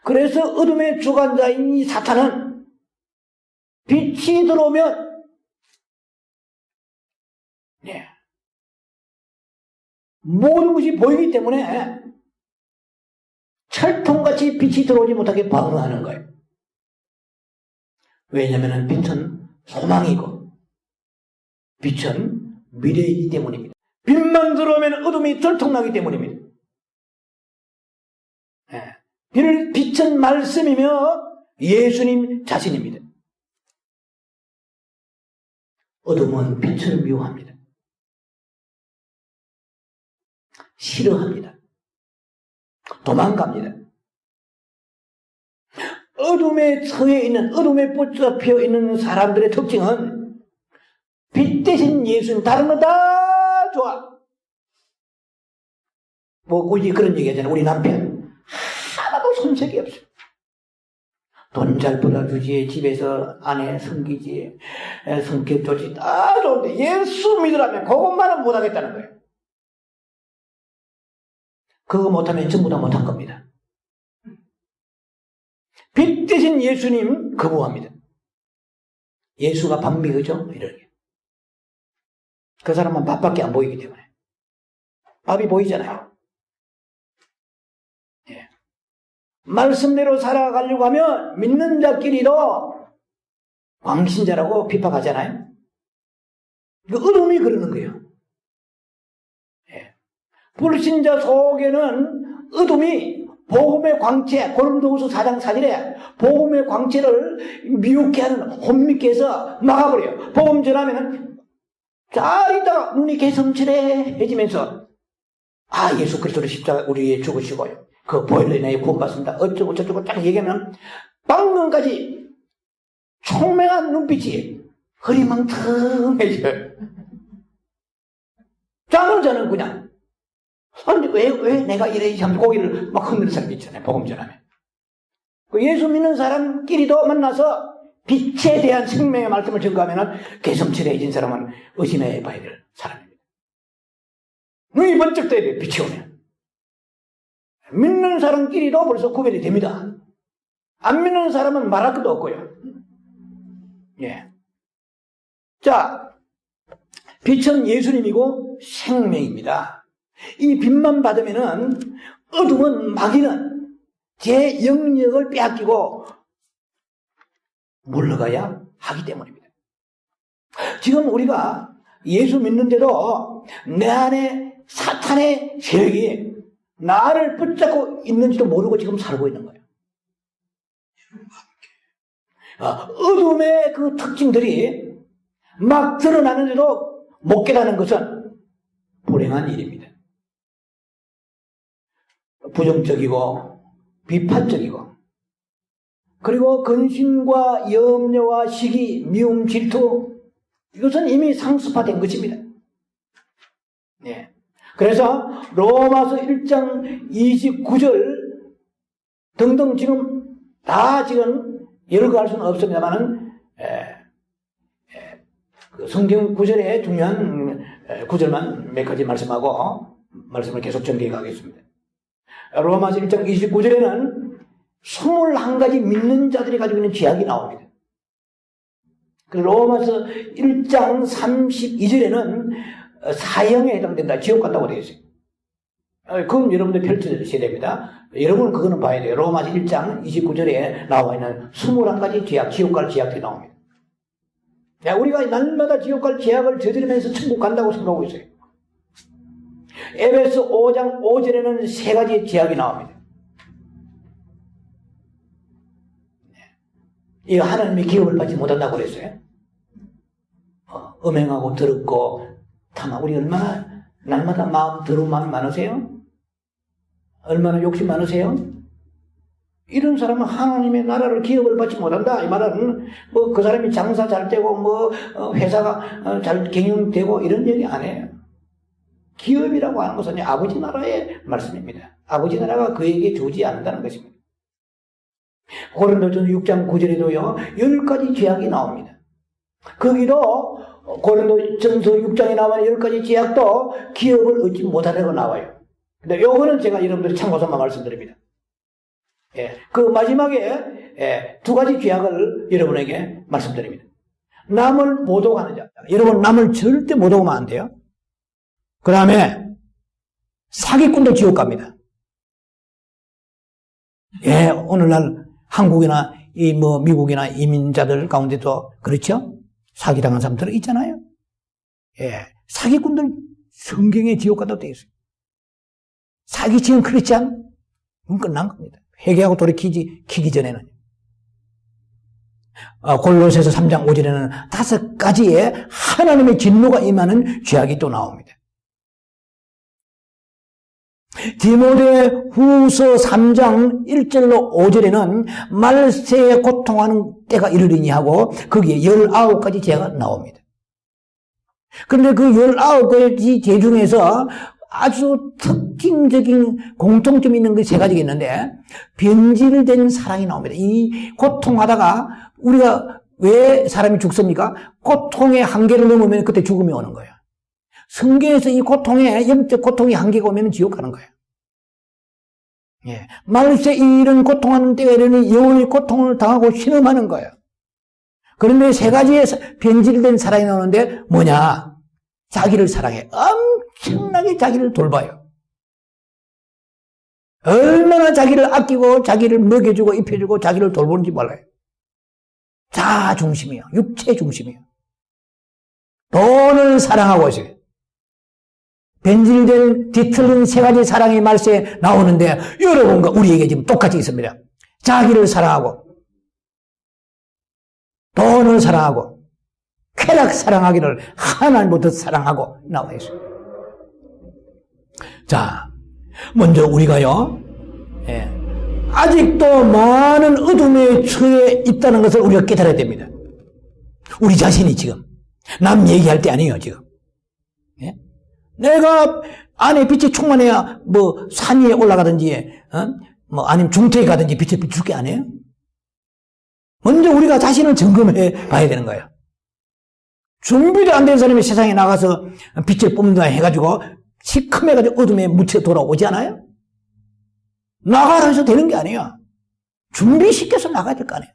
그래서 어둠의 주관자인 이 사탄은 빛이 들어오면 모든 것이 보이기 때문에 철통같이 빛이 들어오지 못하게 방어하는 거예요. 왜냐하면 빛은 소망이고 빛은 미래이기 때문입니다. 빛만 들어오면 어둠이 들통나기 때문입니다. 빛은 말씀이며 예수님 자신입니다. 어둠은 빛을 미워합니다. 싫어합니다. 도망갑니다. 어둠에 처해 있는, 어둠에 붙잡혀 있는 사람들의 특징은 빛 대신 예수님, 다른 거 다 좋아. 뭐 우리 그런 얘기 하잖아요. 우리 남편 하나도 손색이 없어요. 돈 잘 벌어주지, 집에서 아내 섬기지, 성격 좋지, 다 좋은데 예수 믿으라면 그것만은 못하겠다는 거예요. 그거 못하면 전부 다 못한 겁니다. 빛 대신 예수님 거부합니다. 예수가 밤비그죠? 이렇게. 그 사람은 밥밖에 안 보이기 때문에. 밥이 보이잖아요. 예. 말씀대로 살아가려고 하면 믿는 자끼리도 광신자라고 비판하잖아요. 그 어둠이 그러는 거예요. 예. 불신자 속에는 어둠이 복음의 광채, 고린도후서 4장 4절에 복음의 광채를 미혹게 하는 혼미케 해서 막아버려요. 복음 전하면은 잘 있다가 눈이 개성칠해지면서 예수 그리스도의 십자가 우리 위해 죽으시고요. 그 보혈로 인하여 구원받습니다. 어쩌고 저쩌고 딱 얘기하면 방금까지 총명한 눈빛이 흐리멍텅해져요. 잠을 자는 그냥 아니 왜 내가 이래 참 고기를 막 흔드는 사람이 있잖아요. 복음 전하면. 그 예수 믿는 사람끼리도 만나서 빛에 대한 생명의 말씀을 전가하면 개성칠해진 사람은 의심해 봐야 될 사람입니다. 눈이 번쩍 떠야 돼요. 빛이 오면. 믿는 사람끼리도 벌써 구별이 됩니다. 안 믿는 사람은 말할 것도 없고요. 예. 자, 빛은 예수님이고 생명입니다. 이 빛만 받으면은 어둠은 마귀는 제 영역을 빼앗기고 물러가야 하기 때문입니다. 지금 우리가 예수 믿는데도 내 안에 사탄의 세력이 나를 붙잡고 있는지도 모르고 지금 살고 있는 거예요. 어둠의 그 특징들이 막 드러나는데도 못 깨닫는 것은 불행한 일입니다. 부정적이고 비판적이고 그리고 근심과 염려와 시기, 미움, 질투 이것은 이미 상습화된 것입니다. 네. 그래서 로마서 1장 29절 등등 지금 다 지금 열거할 수는 없습니다만은 그 성경 구절에 중요한 구절만 몇 가지 말씀하고 말씀을 계속 전개해 가겠습니다. 로마서 1장 29절에는 21가지 믿는 자들이 가지고 있는 죄악이 나옵니다. 그리고 로마서 1장 32절에는 사형에 해당된다. 지옥 간다고 되어 있어요. 그건 여러분들 펼쳐주셔야 됩니다. 여러분은 그거는 봐야 돼요. 로마서 1장 29절에 나와 있는 21가지 죄악, 지옥 갈 죄악이 나옵니다. 우리가 날마다 지옥 갈 죄악을 저지르면서 천국 간다고 생각하고 있어요. 에베소 5장 5절에는 3가지 죄악이 나옵니다. 이 하나님의 기업을 받지 못한다고 그랬어요. 음행하고 더럽고 탐하고 우리 얼마나 날마다 더러운 마음이 많으세요? 얼마나 욕심 많으세요? 이런 사람은 하나님의 나라를 기업을 받지 못한다. 이 말은 뭐 그 사람이 장사 잘 되고 뭐 회사가 잘 경영되고 이런 얘기 안 해요. 기업이라고 하는 것은 아버지 나라의 말씀입니다. 아버지 나라가 그에게 주지 않는다는 것입니다. 고린도전서 6장 9절에도요 10가지 죄악이 나옵니다. 거기도 고린도전서 6장에 나오는 10가지 죄악도 기업을 얻지 못하려고 나와요. 근데 요거는 제가 여러분들이 참고서만 말씀드립니다. 예, 그 마지막에 2가지 죄악을 여러분에게 말씀드립니다. 남을 모독하는 자. 여러분 남을 절대 모독하면 안 돼요. 그 다음에 사기꾼도 지옥 갑니다. 예, 오늘날 한국이나 미국이나 이민자들 가운데도 그렇죠? 사기당한 사람들 있잖아요. 예, 사기꾼들 성경에 지옥 간다고 되어 있어요. 사기치는 크리스찬 그건 끝난 겁니다. 회개하고 돌이키기 전에는. 골로새서 3장 5절에는 5가지의 하나님의 진노가 임하는 죄악이 또 나옵니다. 디모데 후서 3장 1절로 5절에는 말세에 고통하는 때가 이르리니 하고 거기에 19가지 죄가 나옵니다. 그런데 그 19가지 죄 중에서 아주 특징적인 공통점이 있는 그 3가지가 있는데 변질된 사랑이 나옵니다. 이 고통하다가 우리가 왜 사람이 죽습니까? 고통의 한계를 넘으면 그때 죽음이 오는 거예요. 성경에서 이 고통에 영적 고통의 한계가 오면 지옥 가는 거예요. 예. 말세 이런 고통하는 때가 이르니 영원히 고통을 당하고 신음하는 거예요. 그런데 세 가지의 변질된 사랑이 나오는데 뭐냐? 자기를 사랑해. 엄청나게 자기를 돌봐요. 얼마나 자기를 아끼고 자기를 먹여주고 입혀주고 자기를 돌보는지 몰라요. 자아 중심이에요. 육체 중심이에요. 돈을 사랑하고 있어요. 변질된 뒤틀린 세 가지 사랑의 말세에 나오는데 여러분과 우리에게 지금 똑같이 있습니다. 자기를 사랑하고 돈을 사랑하고 쾌락 사랑하기를 하나님부터 사랑하고 나와 있어요. 자, 먼저 우리가요, 아직도 많은 어둠에 처해 있다는 것을 우리가 깨달아야 됩니다. 우리 자신이 지금 남 얘기할 때 아니에요, 지금. 예? 내가 안에 빛이 충만해야 뭐 산 위에 올라가든지, 뭐 아니면 중태에 가든지 빛을 비출 게 아니에요? 먼저 우리가 자신을 점검해 봐야 되는 거예요. 준비도 안 된 사람이 세상에 나가서 빛을 뿜는다 해가지고 시커매가지고 어둠에 묻혀 돌아오지 않아요? 나가라 해서 되는 게 아니에요. 준비시켜서 나가야 될 거 아니에요.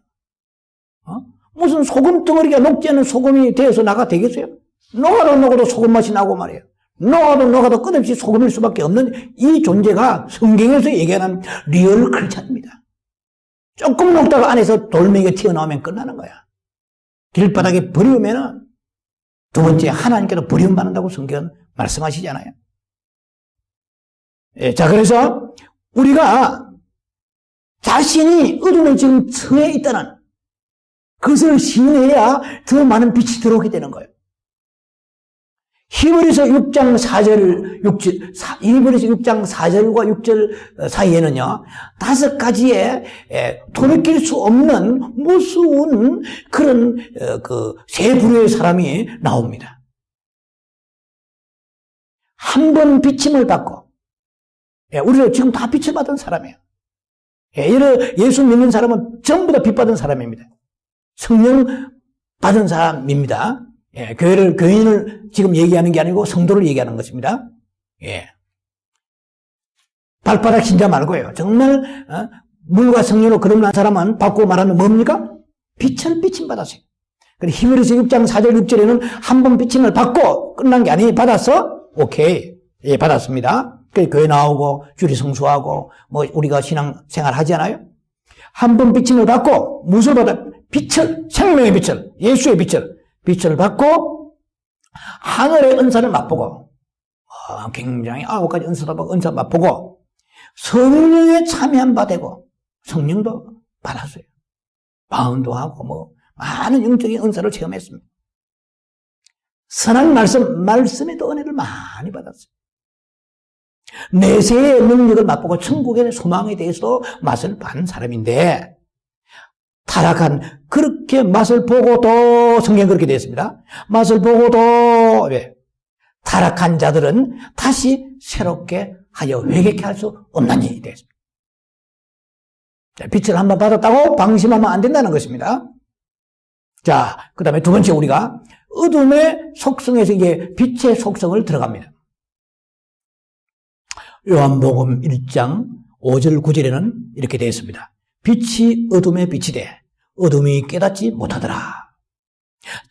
무슨 소금 덩어리가 녹지 않은 소금이 되어서 나가 되겠어요? 녹아도 소금 맛이 나고 말이에요. 녹아도 끝없이 소금일 수밖에 없는 이 존재가 성경에서 얘기하는 리얼 크리스찬입니다. 조금 녹다가 안에서 돌멩이가 튀어나오면 끝나는 거야. 길바닥에 버리우면은 두 번째 하나님께도 버림받는다고 성경은 말씀하시잖아요. 예, 자, 그래서 우리가 자신이 어둠에 지금 처해 있다는 그것을 시인해야 더 많은 빛이 들어오게 되는 거예요. 히브리서 6장 4절과 6절 사이에는요, 5가지의 돌이킬 수 없는 무서운 그런 세 부류의 사람이 나옵니다. 한 번 비침을 받고, 우리가 지금 다 빛을 받은 사람이에요. 예수 믿는 사람은 전부 다 빛 받은 사람입니다. 성령 받은 사람입니다. 교인을 지금 얘기하는 게 아니고 성도를 얘기하는 것입니다. 발바닥 신자 말고요. 정말 물과 성령으로 거듭난 사람은 받고 말하면 뭡니까? 빛을 비침 받았어요. 히브리서 6장 4절 6절에는 한 번 비침을 받고 끝난 게 아니에요. 받았어? 오케이. 예, 받았습니다. 교회 나오고 주리 성수하고 뭐 우리가 신앙생활 하지 않아요? 한 번 비침을 받고 무엇을 받아? 빛을, 생명의 빛을, 예수의 빛을 받고 하늘의 은사를 맛보고 굉장히 9가지 은사 맛보고 성령에 참여한 바 되고 성령도 받았어요. 마음도 하고 뭐 많은 영적인 은사를 체험했습니다. 선한 말씀에도 은혜를 많이 받았어요. 내세의 능력을 맛보고 천국의 소망에 대해서도 맛을 받은 사람인데 타락한 그렇게 맛을 보고도 성경 그렇게 되어 있습니다. 맛을 보고도 타락한 자들은 다시 새롭게 하여 회개케 할 수 없나니 되어 있습니다. 빛을 한번 받았다고 방심하면 안 된다는 것입니다. 자, 그 다음에 두 번째 우리가 어둠의 속성에서 이제 빛의 속성을 들어갑니다. 요한복음 1장 5절 9절에는 이렇게 되어 있습니다. 빛이 어둠에 빛이 돼 어둠이 깨닫지 못하더라.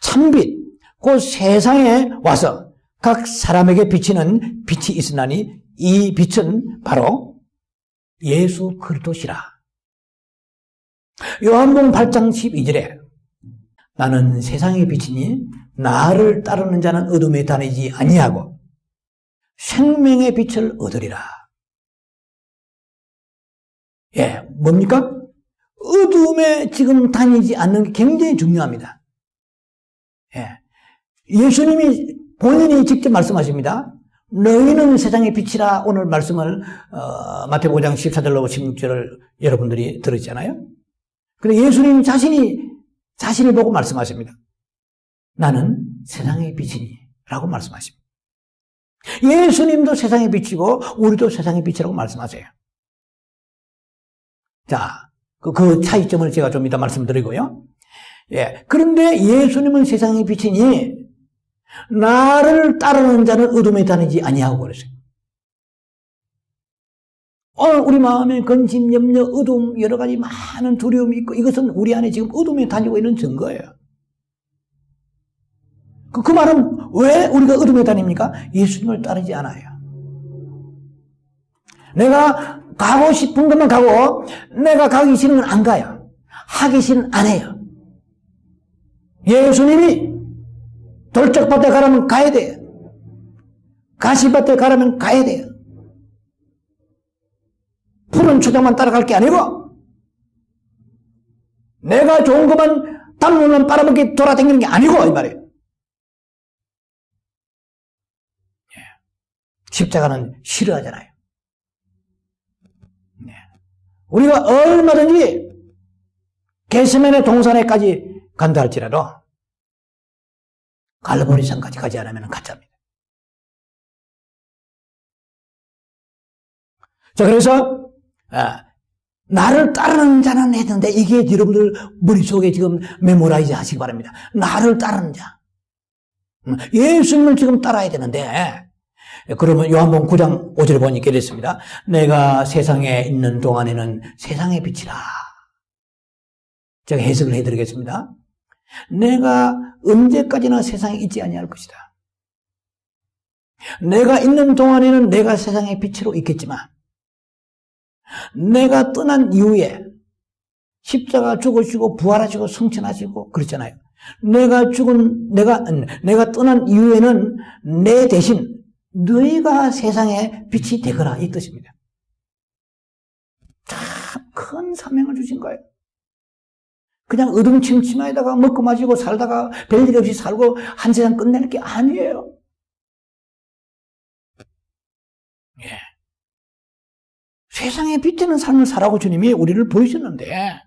참빛 그 세상에 와서 각 사람에게 비치는 빛이 있으나니 이 빛은 바로 예수 그리스도시라. 요한복음 8장 12절에 나는 세상의 빛이니 나를 따르는 자는 어둠에 다니지 아니하고 생명의 빛을 얻으리라. 뭡니까? 어둠에 지금 다니지 않는 게 굉장히 중요합니다. 예수님이 본인이 직접 말씀하십니다. 너희는 세상의 빛이라. 오늘 말씀을 마태복음 5장 14절로 16절을 여러분들이 들었잖아요. 그런데 예수님 자신을 보고 말씀하십니다. 나는 세상의 빛이니 라고 말씀하십니다. 예수님도 세상의 빛이고 우리도 세상의 빛이라고 말씀하세요. 자, 그 차이점을 제가 좀 이따 말씀드리고요. 그런데 예수님은 세상의 빛이니 나를 따르는 자는 어둠에 다니지 아니하고 그랬어요. 오늘 우리 마음에 근심, 염려, 어두움, 여러 가지 많은 두려움이 있고 이것은 우리 안에 지금 어둠에 다니고 있는 증거예요. 그 말은 왜 우리가 어둠에 다닙니까? 예수님을 따르지 않아요. 내가 가고 싶은 것만 가고 내가 가기 싫은 건 안 가요. 하기 싫은 안 해요. 예수님이 돌짝밭에 가라면 가야 돼요. 가시밭에 가라면 가야 돼요. 푸른 초장만 따라갈 게 아니고 내가 좋은 것만 담론만 빨아먹기 돌아다니는 게 아니고 이 말이에요. 십자가는 싫어하잖아요. 우리가 얼마든지 겟세마네 동산에까지 간다 할지라도 갈보리산까지 가지 않으면 가짜입니다. 자, 그래서 나를 따르는 자는 했는데 이게 여러분들 머릿속에 지금 메모라이즈 하시기 바랍니다. 나를 따르는 자. 예수님을 지금 따라야 되는데 그러면 요한복음 9장 5절에 보니까 이랬습니다. 내가 세상에 있는 동안에는 세상의 빛이라. 제가 해석을 해드리겠습니다. 내가 언제까지나 세상에 있지 아니할 것이다. 내가 있는 동안에는 내가 세상의 빛으로 있겠지만 내가 떠난 이후에 십자가 죽으시고 부활하시고 성천하시고 그렇잖아요. 내가 떠난 이후에는 내 대신 너희가 세상의 빛이 되거라 이 뜻입니다. 참 큰 사명을 주신 거예요. 그냥 어둠침침에다가 먹고 마시고 살다가 별일 없이 살고 한 세상 끝내는 게 아니에요. 예. 세상에 빛되는 삶을 살라고 주님이 우리를 보이셨는데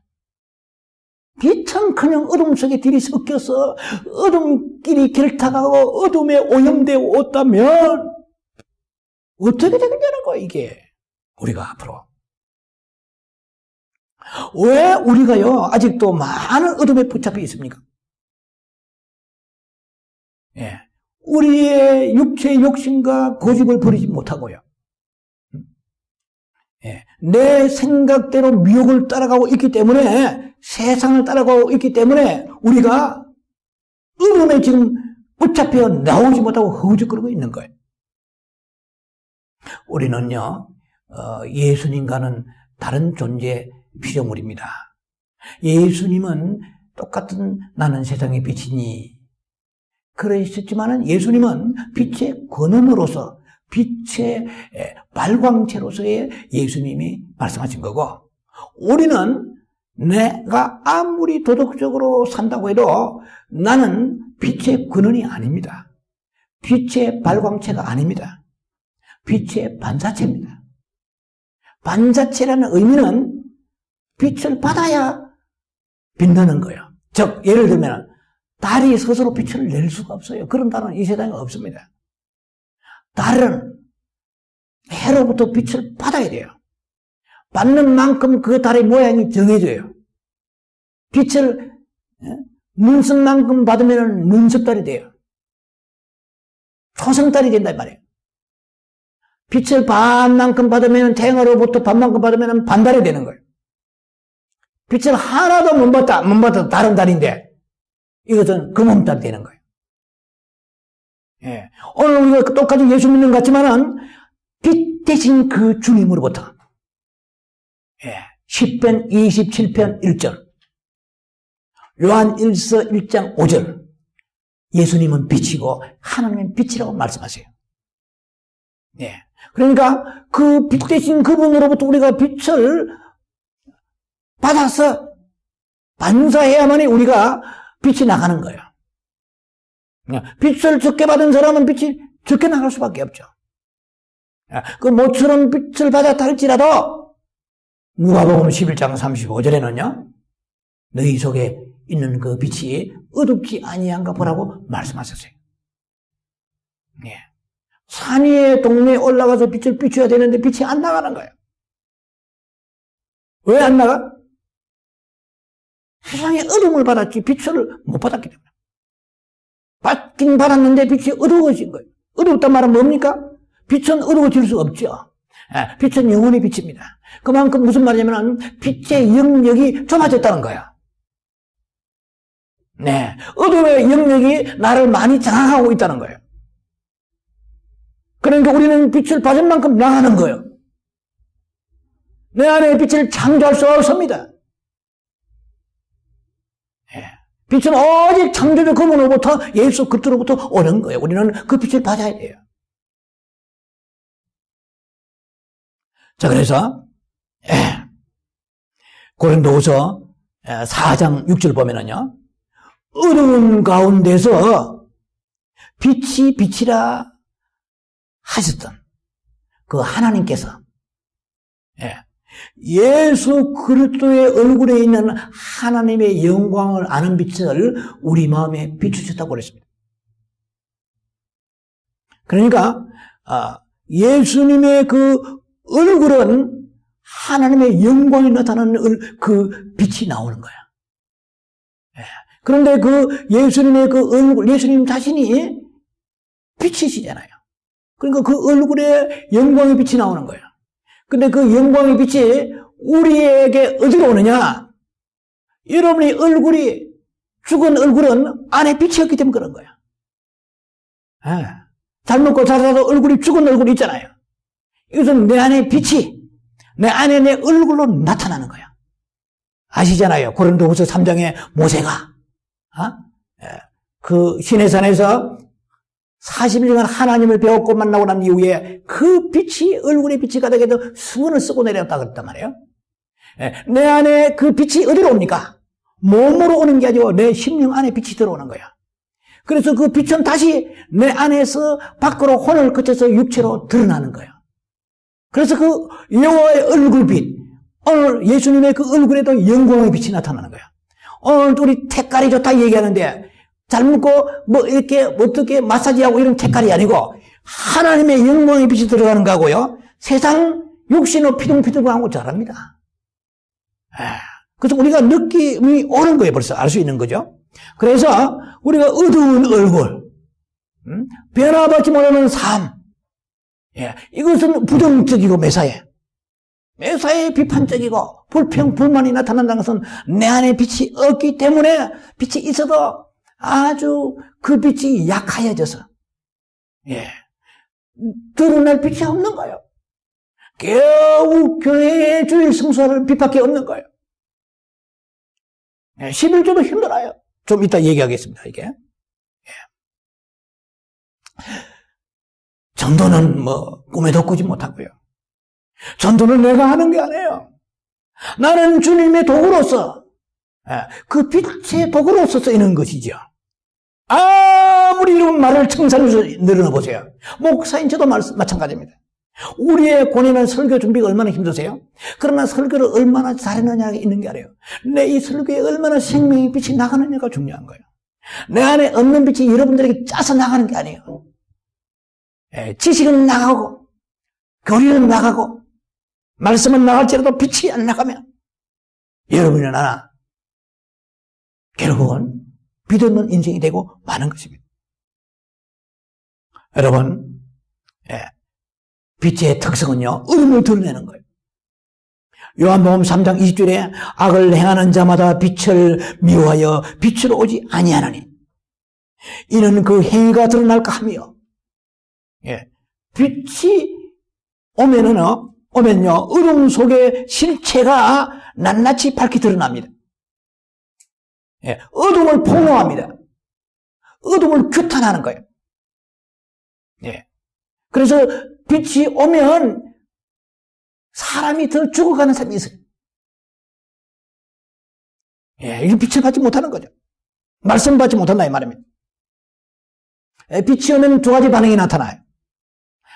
빛은커녕 어둠 속에 들이 섞여서 어둠끼리 결탁하고 어둠에 오염되어 왔다면 어떻게 되겠냐는 거야 이게 우리가 앞으로. 왜 우리가요 아직도 많은 어둠에 붙잡혀 있습니까? 예, 우리의 육체의 욕심과 고집을 버리지 못하고요. 예, 내 생각대로 미혹을 따라가고 있기 때문에 세상을 따라가고 있기 때문에 우리가 어둠에 지금 붙잡혀 나오지 못하고 허우적거리고 있는 거예요. 우리는요 예수님과는 다른 존재 피조물입니다. 예수님은 똑같은 나는 세상의 빛이니 그러셨지만은 예수님은 빛의 근원으로서 빛의 발광체로서의 예수님이 말씀하신 거고 우리는 내가 아무리 도덕적으로 산다고 해도 나는 빛의 근원이 아닙니다. 빛의 발광체가 아닙니다. 빛의 반사체입니다. 반사체라는 의미는 빛을 받아야 빛나는 거예요. 즉 예를 들면 달이 스스로 빛을 낼 수가 없어요. 그런 달은 이 세상에 없습니다. 달은 해로부터 빛을 받아야 돼요. 받는 만큼 그 달의 모양이 정해져요. 빛을 눈썹만큼 받으면 눈썹달이 돼요. 초승달이 된단 말이에요. 빛을 반만큼 받으면 태양으로부터 반만큼 받으면 반달이 되는 거예요. 빛을 하나도 못 받아도 다른 달인데 이것은 금음달이 되는 거예요. 예. 오늘 우리가 똑같이 예수 믿는 것 같지만은 빛 대신 그 주님으로부터 예. 10편 27편 1절 요한 1서 1장 5절 예수님은 빛이고 하나님은 빛이라고 말씀하세요. 예. 그러니까 그 빛 대신 그분으로부터 우리가 빛을 받아서 반사해야만이 우리가 빛이 나가는 거예요. 빛을 적게 받은 사람은 빛이 적게 나갈 수밖에 없죠. 그 모처럼 빛을 받았다 할지라도 누가복음 11장 35절에는요. 너희 속에 있는 그 빛이 어둡지 아니한가 보라고 말씀하셨어요. 예. 산 위에 동네에 올라가서 빛을 비춰야 되는데 빛이 안 나가는 거예요. 왜 안 나가? 세상에 어둠을 받았지 빛을 못 받았기 때문에. 받긴 받았는데 빛이 어두워진 거예요. 어두웠단 말은 뭡니까? 빛은 어두워질 수 없죠. 빛은 영원히 빛입니다. 그만큼 무슨 말이냐면 빛의 영역이 좁아졌다는 거예요. 네, 어둠의 영역이 나를 많이 장악하고 있다는 거예요. 그러니까 우리는 빛을 받은 만큼 나가는 거예요. 내 안에 빛을 창조할 수 없습니다. 빛은 오직 창조주 그분으로부터 예수 그리스도로부터 오는 거예요. 우리는 그 빛을 받아야 돼요. 자, 그래서 고린도후서 4장 6절 보면은요, 어두운 가운데서 빛이 빛이라 하셨던 그 하나님께서 예수 그리스도의 얼굴에 있는 하나님의 영광을 아는 빛을 우리 마음에 비추셨다고 그랬습니다. 그러니까 예수님의 그 얼굴은 하나님의 영광이 나타나는 그 빛이 나오는 거야. 그런데 그 예수님의 그 얼굴, 예수님 자신이 빛이시잖아요. 그러니까 그 얼굴에 영광의 빛이 나오는 거예요. 근데 그 영광의 빛이 우리에게 어디로 오느냐? 여러분의 얼굴이, 죽은 얼굴은 안에 빛이 없기 때문에 그런 거야. 잘 먹고 잘 살아도 얼굴이 죽은 얼굴이 있잖아요. 이것은 내 안에 빛이, 내 안에 내 얼굴로 나타나는 거야. 아시잖아요. 고린도후서 3장에 모세가, 그 시내산에서 40일간 하나님을 배웠고 만나고 난 이후에 그 빛이 얼굴에 빛이 가득해서 수건을 쓰고 내려왔다 그랬단 말이에요. 내 안에 그 빛이 어디로 옵니까? 몸으로 오는 게 아니고 내 심령 안에 빛이 들어오는 거야. 그래서 그 빛은 다시 내 안에서 밖으로 혼을 거쳐서 육체로 드러나는 거야. 그래서 그 여호와의 얼굴빛, 오늘 예수님의 그 얼굴에도 영광의 빛이 나타나는 거야. 오늘 우리 색깔이 좋다 얘기하는데 잘 먹고 뭐 이렇게 어떻게 마사지하고 이런 색깔이 아니고 하나님의 영광의 빛이 들어가는 거고요. 세상 육신의 피둥피둥하고 잘합니다. 그래서 우리가 느낌이 오는 거예요. 벌써 알 수 있는 거죠. 그래서 우리가 어두운 얼굴, 변화받지 못하는 삶, 이것은 부정적이고 매사에 비판적이고 불평, 불만이 나타난다는 것은 내 안에 빛이 없기 때문에 빛이 있어도 아주 그 빛이 약하여져서 드러날 빛이 없는 거예요. 겨우 교회의 주일 성수하는 빛밖에 없는 거예요. 11조도 힘들어요. 좀 이따 얘기하겠습니다. 이게 전도는 뭐 꿈에도 꾸지 못하고요. 전도는 내가 하는 게 아니에요. 나는 주님의 도구로서 그 빛의 도구로서 쓰이는 것이죠. 아무리 이런 말을 청산해서 늘어놓으세요. 목사인 저도 마찬가지입니다. 우리의 고뇌는 설교 준비가 얼마나 힘드세요? 그러나 설교를 얼마나 잘했느냐가 있는 게 아니에요. 내 이 설교에 얼마나 생명의 빛이 나가느냐가 중요한 거예요. 내 안에 없는 빛이 여러분들에게 짜서 나가는 게 아니에요. 지식은 나가고 교리는 나가고 말씀은 나갈지라도 빛이 안 나가면 여러분이나 나나 결국은 빛 없는 인생이 되고 마는 것입니다. 여러분, 빛의 특성은요, 어둠을 드러내는 거예요. 요한복음 3장 20절에 악을 행하는 자마다 빛을 미워하여 빛으로 오지 아니하나니 이는 그 행위가 드러날까 하며, 빛이 오면요, 어둠 속에 실체가 낱낱이 밝게 드러납니다. 어둠을 폭로합니다. 어둠을 규탄하는 거예요. 그래서 빛이 오면 사람이 더 죽어가는 사람이 있어요. 이게 빛을 받지 못하는 거죠. 말씀 받지 못한다 이 말입니다. 빛이 오면 두 가지 반응이 나타나요.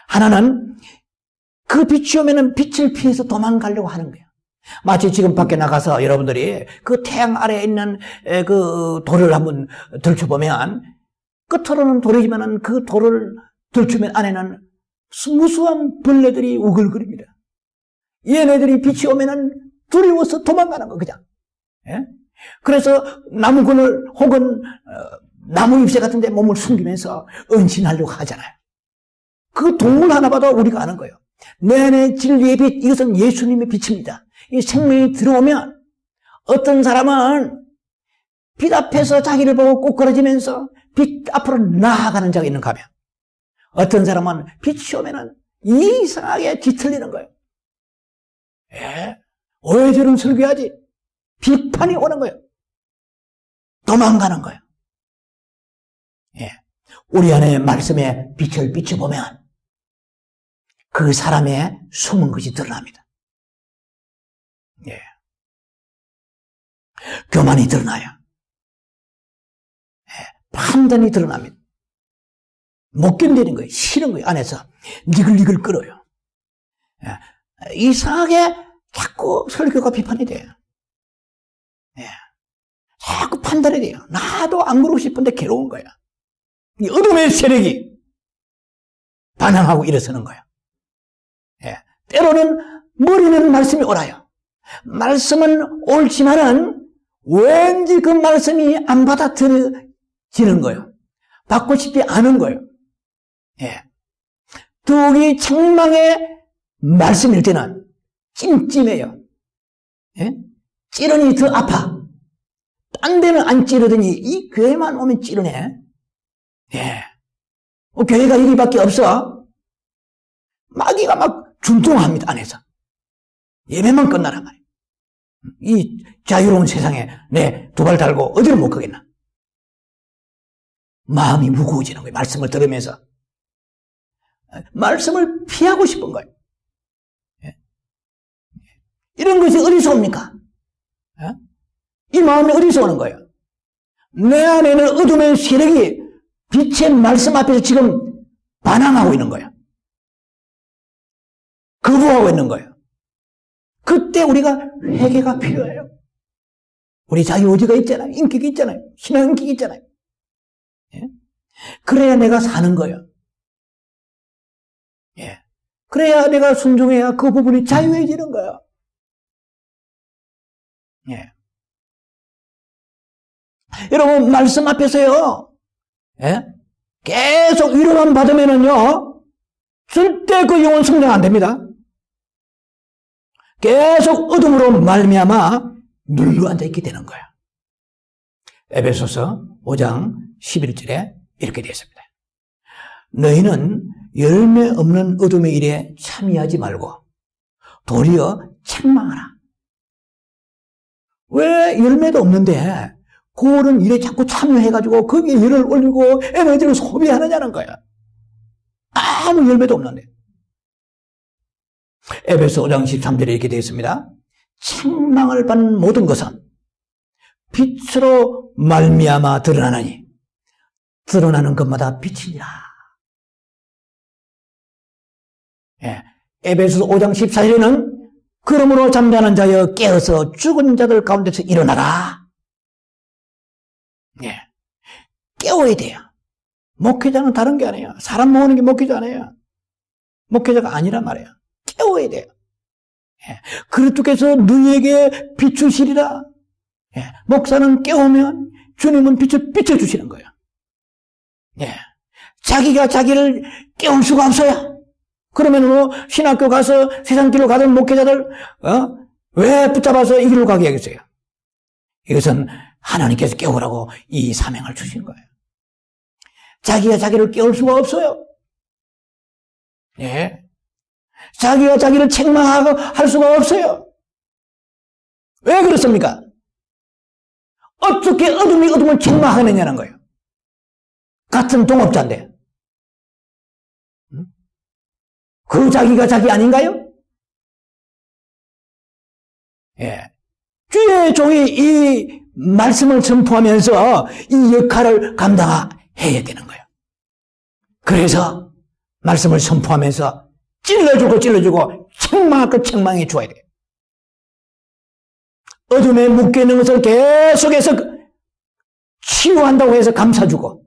하나는 그 빛이 오면은 빛을 피해서 도망가려고 하는 거예요. 마치 지금 밖에 나가서 여러분들이 그 태양 아래에 있는 그 돌을 한번 들춰보면 끝으로는 돌이지만은 그 돌을 들추면 안에는 무수한 벌레들이 우글거립니다. 얘네들이 빛이 오면은 두려워서 도망가는 거 그냥. 그래서 나무 그늘 혹은 나무 잎새 같은 데 몸을 숨기면서 은신하려고 하잖아요. 그 동물 하나 봐도 우리가 아는 거예요. 내 안에 진리의 빛, 이것은 예수님의 빛입니다. 이 생명이 들어오면 어떤 사람은 빛 앞에서 자기를 보고 꼬꾸라지면서 빛 앞으로 나아가는 자가 있는가 하면, 어떤 사람은 빛이 오면은 이상하게 뒤틀리는 거예요. 왜 저런 설교하지? 비판이 오는 거예요. 도망가는 거예요. 우리 안에 말씀의 빛을 비춰보면 그 사람의 숨은 것이 드러납니다. 교만이 드러나요. 판단이 드러납니다. 못 견디는 거예요. 싫은 거예요. 안에서 니글니글 끓어요. 이상하게 자꾸 설교가 비판이 돼요. 자꾸 판단이 돼요. 나도 안 그러고 싶은데 괴로운 거야. 이 어둠의 세력이 반항하고 일어서는 거예요. 때로는 머리는 말씀이 옳아요. 말씀은 옳지만은 왠지 그 말씀이 안 받아들여지는 거예요. 받고 싶지 않은 거예요. 더욱이 책망의 말씀일 때는 찜찜해요. 찌르니 더 아파. 딴 데는 안 찌르더니 이 교회만 오면 찌르네. 교회가 여기밖에 없어. 마귀가 막 준통합니다, 안에서. 예배만 끝나란 말이에요. 이 자유로운 세상에 내 두 발 달고 어디로 못 가겠나. 마음이 무거워지는 거예요. 말씀을 들으면서. 말씀을 피하고 싶은 거예요. 이런 것이 어디서 옵니까? 이 마음이 어디서 오는 거예요? 내 안에는 어둠의 세력이 빛의 말씀 앞에서 지금 반항하고 있는 거예요. 거부하고 있는 거예요. 그때 우리가 회개가 필요해요. 우리 자유의지가 있잖아요. 인격이 있잖아요. 신앙 인격이 있잖아요. 그래야 내가 사는 거예요. 그래야 내가 순종해야 그 부분이 자유해지는 거예요. 여러분, 말씀 앞에서요, 계속 위로만 받으면은요, 절대 그 영혼 성장 안 됩니다. 계속 어둠으로 말미암아 눌러 앉아있게 되는 거예요. 에베소서 5장 11절에 이렇게 되어 있습니다. 너희는 열매 없는 어둠의 일에 참여하지 말고 도리어 책망하라. 왜 열매도 없는데 그런 일에 자꾸 참여해가지고 거기에 열을 올리고 에너지를 소비하느냐는 거야. 아무 열매도 없는데. 에베소 5장 13절에 이렇게 되어 있습니다. 책망을 받는 모든 것은 빛으로 말미암아 드러나나니 드러나는 것마다 빛이니라. 에베소 5장 14절에는 그러므로 잠자는 자여 깨어서 죽은 자들 가운데서 일어나라. 깨워야 돼요. 목회자는 다른 게 아니에요. 사람 모으는 게 목회자 아니에요. 목회자가 아니란 말이에요. 깨워야 돼요. 그리스도께서 너희에게 비추시리라. 목사는 깨우면 주님은 빛을 비춰주시는 거예요. 자기가 자기를 깨울 수가 없어요. 그러면 뭐 신학교 가서 세상 길로 가던 목회자들 왜 붙잡아서 이 길로 가게 하겠어요? 이것은 하나님께서 깨우라고 이 사명을 주신 거예요. 자기가 자기를 깨울 수가 없어요. 자기가 자기를 책망하고 할 수가 없어요. 왜 그렇습니까? 어떻게 어둠이 어둠을 책망하느냐는 거예요. 같은 동업자인데. 그 자기가 자기 아닌가요? 주의 종이 이 말씀을 선포하면서 이 역할을 감당해야 되는 거예요. 그래서 말씀을 선포하면서 찔러주고 책망할 것 책망해 줘야 돼요. 어둠에 묶여있는 것을 계속해서 치유한다고 해서 감싸주고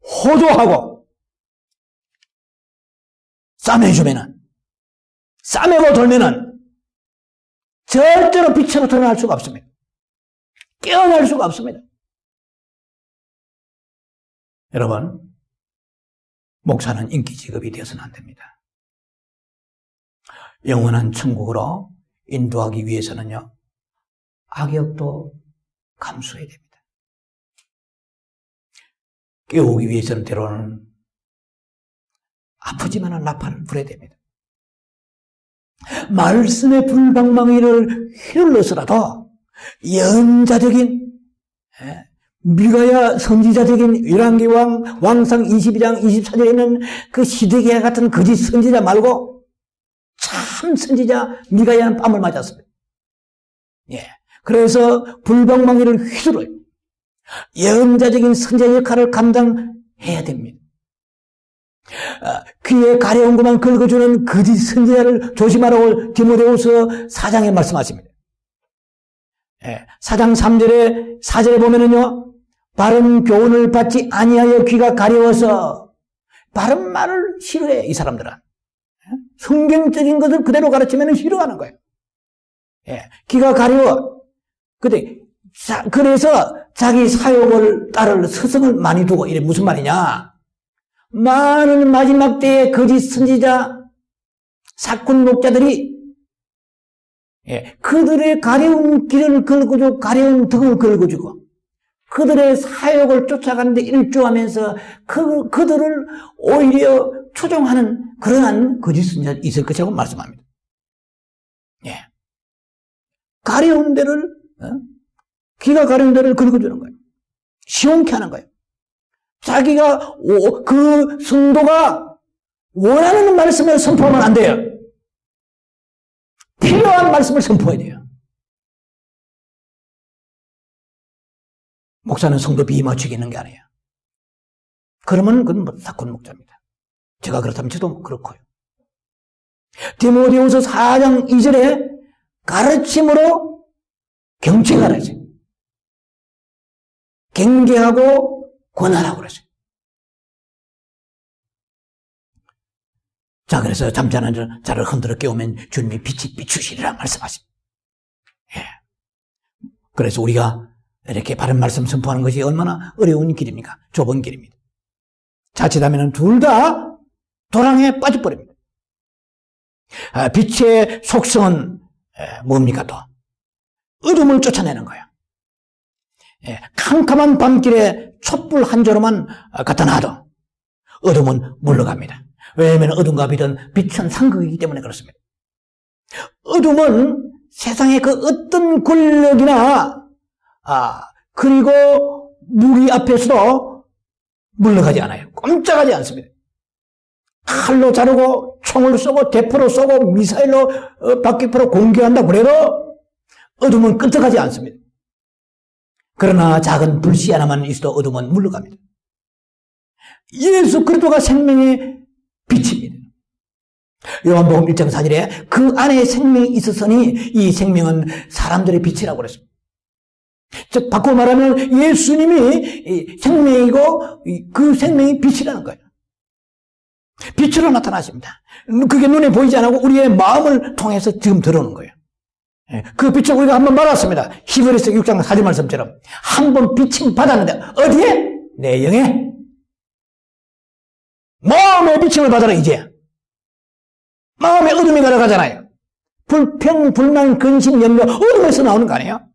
호도하고 싸매고 돌면은 절대로 빛으로 드러날 수가 없습니다. 깨어날 수가 없습니다. 여러분, 목사는 인기 직업이 되어서는 안 됩니다. 영원한 천국으로 인도하기 위해서는요, 악역도 감수해야 됩니다. 깨우기 위해서는 때로는 아프지만은 나팔을 불어야 됩니다. 말씀의 불방망이를 휘둘러서라도 연자적인 미가야 선지자적인 열왕기왕 왕상 22장 24절에 있는 그 시드기야 같은 거짓 선지자 말고 참 선지자 미가야는 뺨을 맞았습니다. 그래서 불방망이를 휘둘러요. 예언자적인 선지자 역할을 감당해야 됩니다. 귀에 가려운 것만 긁어주는 거짓 선지자를 조심하라고 디모데후서 4장에 말씀하십니다. 4장 3절에 4절에 보면은요, 바른 교훈을 받지 아니하여 귀가 가려워서 바른 말을 싫어해. 이 사람들은 성경적인 것을 그대로 가르치면 싫어하는 거예요. 귀가 가려워. 그래서 자기 사욕을 따를 스승을 많이 두고. 이게 무슨 말이냐? 많은 마지막 때의 거짓 선지자 사꾼 목자들이 그들의 가려운 길을 긁어주고 가려운 등을 긁어주고 그들의 사욕을 쫓아가는데 일조하면서 그들을 오히려 추종하는 그러한 거짓 선지자가 있을 것이라고 말씀합니다. 가려운 데를, 귀가 가려운 데를 긁어주는 거예요. 시원케 하는 거예요. 자기가 그 성도가 원하는 말씀을 선포하면 안 돼요. 필요한 말씀을 선포해야 돼요. 목사는 성도 비위 맞추기 있는 게 아니에요. 그러면 그건 사건 목자입니다. 제가 그렇다면 저도 그렇고요. 디모데후서 4장 2절에 가르침으로 경책하라지. 경계하고 권하라고 그러죠. 자, 그래서 잠자는 자를 흔들어 깨우면 주님이 빛이 비추시리라 말씀하십니다. 그래서 우리가 이렇게 바른 말씀 선포하는 것이 얼마나 어려운 길입니까? 좁은 길입니다. 자칫하면 둘 다 도랑에 빠져버립니다. 빛의 속성은 뭡니까 또? 어둠을 쫓아내는 거예요. 캄캄한 밤길에 촛불 한 조로만 갖다 놔도 어둠은 물러갑니다. 왜냐하면 어둠과 빛은 상극이기 때문에 그렇습니다. 어둠은 세상의 그 어떤 권력이나 그리고 무기 앞에서도 물러가지 않아요. 꼼짝하지 않습니다. 칼로 자르고 총을 쏘고 대포로 쏘고 미사일로 바퀴포로 공격한다 그래도 어둠은 끄떡하지 않습니다. 그러나 작은 불씨 하나만 있어도 어둠은 물러갑니다. 예수 그리스도가 생명의 빛입니다. 요한복음 1장 4절에 그 안에 생명이 있었으니 이 생명은 사람들의 빛이라고 그랬습니다. 즉 바꿔 말하면 예수님이 생명이고 그 생명이 빛이라는 거예요. 빛으로 나타나십니다. 그게 눈에 보이지 않고 우리의 마음을 통해서 지금 들어오는 거예요. 그 빛을 우리가 한번 받았습니다. 히브리서 6장 4절 말씀처럼 한번 비침 받았는데 어디에? 내 영에 마음의 비침을 받아라. 이제 마음의 어둠이 걸어가잖아요. 불평, 불만, 근심, 염려 어둠에서 나오는 거 아니에요?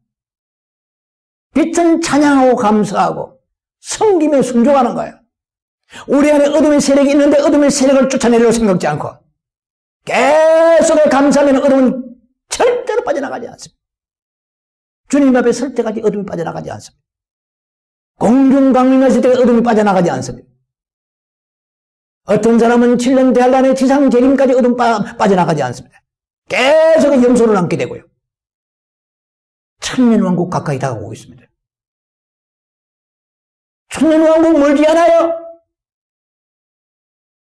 빛은 찬양하고 감사하고 섬기며 순종하는 거예요. 우리 안에 어둠의 세력이 있는데 어둠의 세력을 쫓아내려고 생각지 않고 계속 감사하면 어둠은 절대로 빠져나가지 않습니다. 주님 앞에 설 때까지 어둠이 빠져나가지 않습니다. 공중강림했을 때 어둠이 빠져나가지 않습니다. 어떤 사람은 7년 대환란의 지상 재림까지 어둠 빠져나가지 않습니다. 계속 염소를 남게 되고요. 천년왕국 가까이 다가오고 있습니다. 천년왕국 멀지 않아요.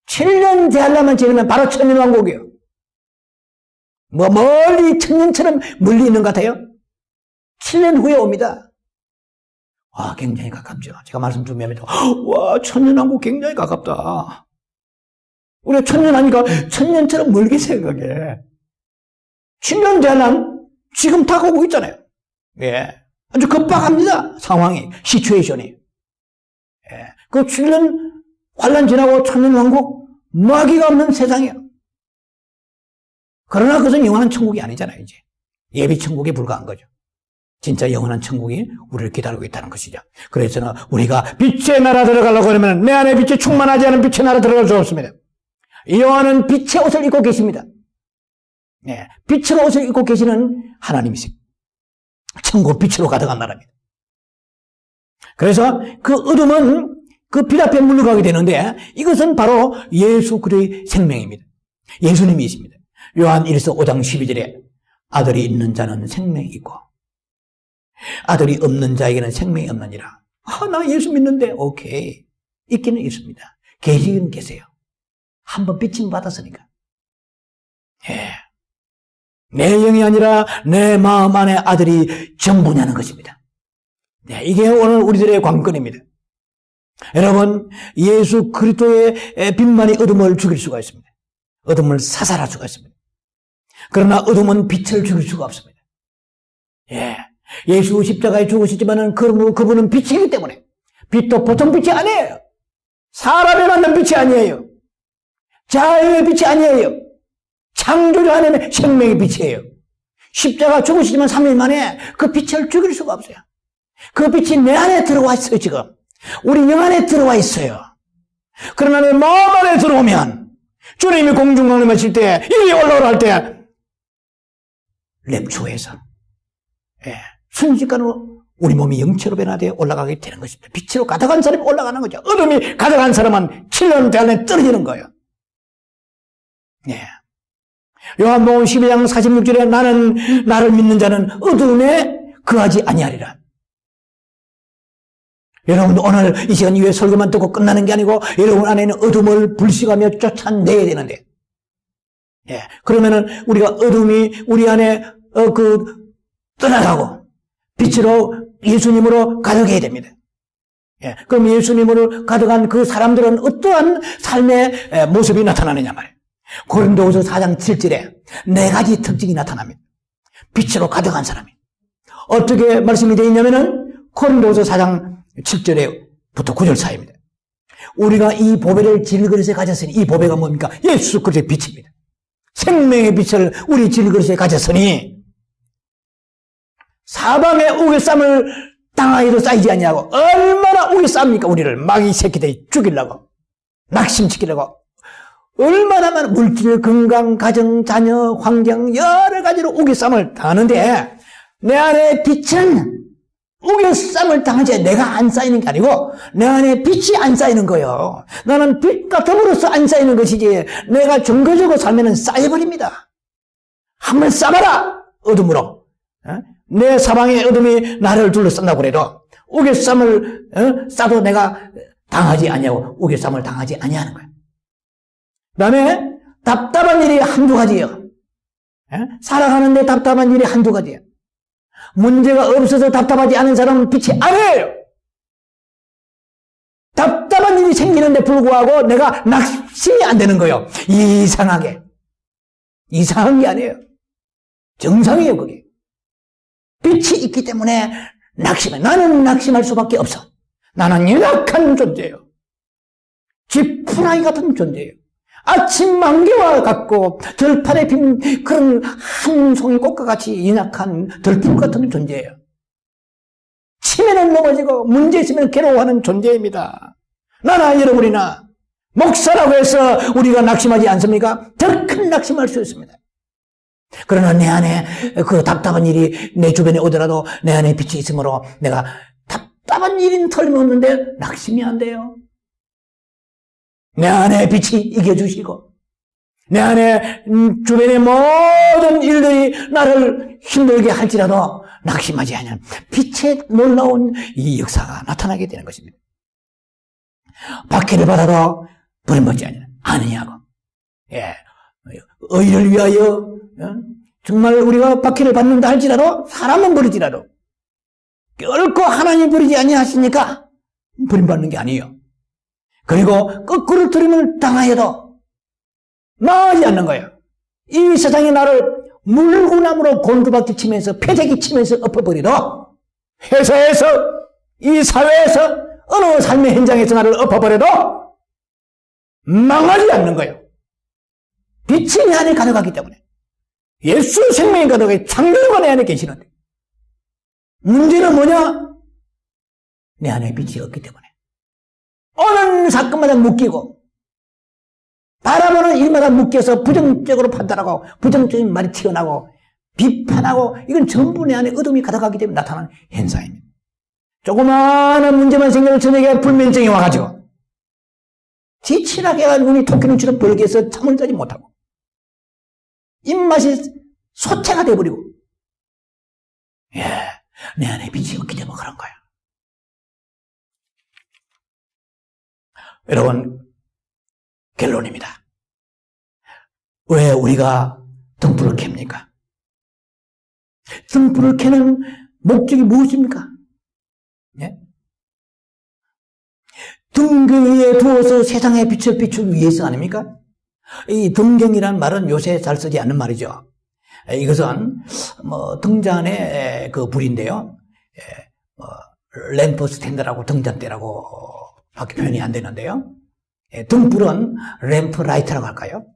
7년 대환란만 지나면 바로 천년왕국이에요. 멀리 천년처럼 멀리 있는 것 같아요? 7년 후에 옵니다. 와, 굉장히 가깝죠. 제가 말씀 준비하면, 와, 천년왕국 굉장히 가깝다. 우리가 천년 하니까 천년처럼 멀게 생각해. 7년 대환란 지금 다가오고 있잖아요. 아주 급박합니다. 상황이, 시츄에이션이. 그 7년 환란 지나고 천년왕국, 마귀가 없는 세상이에요. 그러나 그것은 영원한 천국이 아니잖아요, 이제. 예비 천국에 불과한 거죠. 진짜 영원한 천국이 우리를 기다리고 있다는 것이죠. 그래서 우리가 빛의 나라 들어가려고 하면 내 안에 빛이 충만하지 않은 빛의 나라 들어갈 수 없습니다. 여호와는 빛의 옷을 입고 계십니다. 네, 빛의 옷을 입고 계시는 하나님이세요. 천국 빛으로 가득한 나라입니다. 그래서 그 어둠은 그 빛 앞에 물러가게 되는데 이것은 바로 예수 그리스도의 생명입니다. 예수님이십니다. 요한 1서 5장 12절에 아들이 있는 자는 생명이 있고 아들이 없는 자에게는 생명이 없느니라. 나 예수 믿는데 오케이. 있기는 있습니다. 계시기는 계세요. 한번 비침 받았으니까. 예. 내 영이 아니라 내 마음 안에 아들이 전부냐는 것입니다. 네, 이게 오늘 우리들의 관건입니다. 여러분, 예수 그리스도의 빛만이 어둠을 죽일 수가 있습니다. 어둠을 사살할 수가 있습니다. 그러나 어둠은 빛을 죽일 수가 없습니다. 예. 예수 십자가에 죽으시지만은 그분은 빛이기 때문에 빛도 보통 빛이 아니에요. 사람이 만든 빛이 아니에요. 자유의 빛이 아니에요. 창조주 하나님의 생명의 빛이에요. 십자가 죽으시지만 3일 만에 그 빛을 죽일 수가 없어요. 그 빛이 내 안에 들어와 있어요, 지금. 우리 영 안에 들어와 있어요. 그러나 내 마음 안에 들어오면 주님이 공중강림하실 때, 이리 올라오라 할 때 렘초에서 순식간으로 우리 몸이 영체로 변화되어 올라가게 되는 것입니다. 빛으로 가득한 사람이 올라가는 거죠. 어둠이 가득한 사람은 7년 안에 떨어지는 거예요. 예. 요한복음 12장 46절에 나를 믿는 자는 어둠에 거하지 아니하리라. 여러분 오늘 이 시간 이후에 설교만 듣고 끝나는 게 아니고 여러분 안에는 어둠을 불식하며 쫓아내야 되는데, 예. 그러면은 우리가 어둠이 우리 안에 떠나가고 빛으로 예수님으로 가득해야 됩니다. 예. 그럼 예수님으로 가득한 그 사람들은 어떠한 삶의 모습이 나타나느냐 말이에요. 고린도후서 4장 7절에 4가지 특징이 나타납니다. 빛으로 가득한 사람이. 어떻게 말씀이 되어 있냐면은 고린도후서 4장 7절에부터 9절 사이입니다. 우리가 이 보배를 질그릇에 가졌으니, 이 보배가 뭡니까? 예수 그리스도의 빛입니다. 생명의 빛을 우리 질그릇에 가졌으니 사방에 우겨쌈을 당하여도 쌓이지 않냐고. 얼마나 우겨쌉니까? 우리를 마귀 새끼들이 죽이려고, 낙심시키려고. 얼마나 많은 물질, 건강, 가정, 자녀, 환경 여러 가지로 우겨쌈을 당하는데 내 안에 빛은 우겨쌈을 당하지 내가 안 쌓이는 게 아니고 내 안에 빛이 안 쌓이는 거예요. 나는 빛과 더불어서 안 쌓이는 것이지 내가 정거적으로 살면 쌓여버립니다. 한번 쌓아라, 어둠으로. 내 사방에 어둠이 나를 둘러싼다고 그래도 우겨쌈을 싸도 내가 당하지 아니하고 우겨쌈을 당하지 아니하는 거예요. 그 다음에 답답한 일이 한두 가지예요. 살아가는데 답답한 일이 한두 가지예요. 문제가 없어서 답답하지 않은 사람은 빛이 아니에요. 답답한 일이 생기는데 불구하고 내가 낙심이 안 되는 거예요. 이상하게. 이상한 게 아니에요. 정상이에요, 그게. 빛이 있기 때문에 낙심해. 나는 낙심할 수밖에 없어. 나는 연약한 존재예요. 지푸라기 같은 존재예요. 아침 만개와 같고 들판에 핀 그런 한 송이 꽃과 같이 연약한 들풀 같은 존재예요. 치면은 넘어지고 문제 있으면 괴로워하는 존재입니다. 나나 여러분이나 목사라고 해서 우리가 낙심하지 않습니까? 더 큰 낙심할 수 있습니다. 그러나 내 안에 그 답답한 일이 내 주변에 오더라도 내 안에 빛이 있으므로 내가 답답한 일은 털면없는데 낙심이 안 돼요. 내 안에 빛이 이겨주시고 내 안에 주변의 모든 일들이 나를 힘들게 할지라도 낙심하지 않는 빛의 놀라운 이 역사가 나타나게 되는 것입니다. 박해를 받아도 버림받지 않느냐고. 예. 의를 위하여 정말 우리가 박해를 받는다 할지라도 사람은 버리지라도 결코 하나님 버리지 아니하시니까 버림받는 게 아니에요. 그리고 거꾸로 들임을 당하여도 망하지 않는 거예요. 이 세상이 나를 물구나무로 곤두박질 치면서 패대기 치면서 엎어버려도, 회사에서 이 사회에서 어느 삶의 현장에서 나를 엎어버려도 망하지 않는 거예요. 빛이 내 안에 가득하기 때문에. 예수 생명이 가득해 창조주가 내 안에 계시는데 문제는 뭐냐? 내 안에 빛이 없기 때문에 어느 사건마다 묶이고 바라보는 일마다 묶여서 부정적으로 판단하고 부정적인 말이 튀어나오고 비판하고 이건 전부 내 안에 어둠이 가득하기 때문에 나타나는 현상입니다. 조그마한 문제만 생겨도 저녁에 불면증이 와가지고 지치라게 눈이 토끼 눈처럼 벌게해서 잠을 자지 못하고 입맛이 소태가 돼버리고 내 안에 빛이 없기 때문에 그런 거야. 여러분, 결론입니다. 왜 우리가 등불을 켭니까? 등불을 켜는 목적이 무엇입니까? 예? 등경에 두어서 세상의 빛을 비추기 위해서 아닙니까? 이 등경이라는 말은 요새 잘 쓰지 않는 말이죠. 이것은 등잔의 그 불인데요. 램프 스탠드라고 등잔대라고 밖에 표현이 안 되는데요. 등불은 램프 라이트라고 할까요?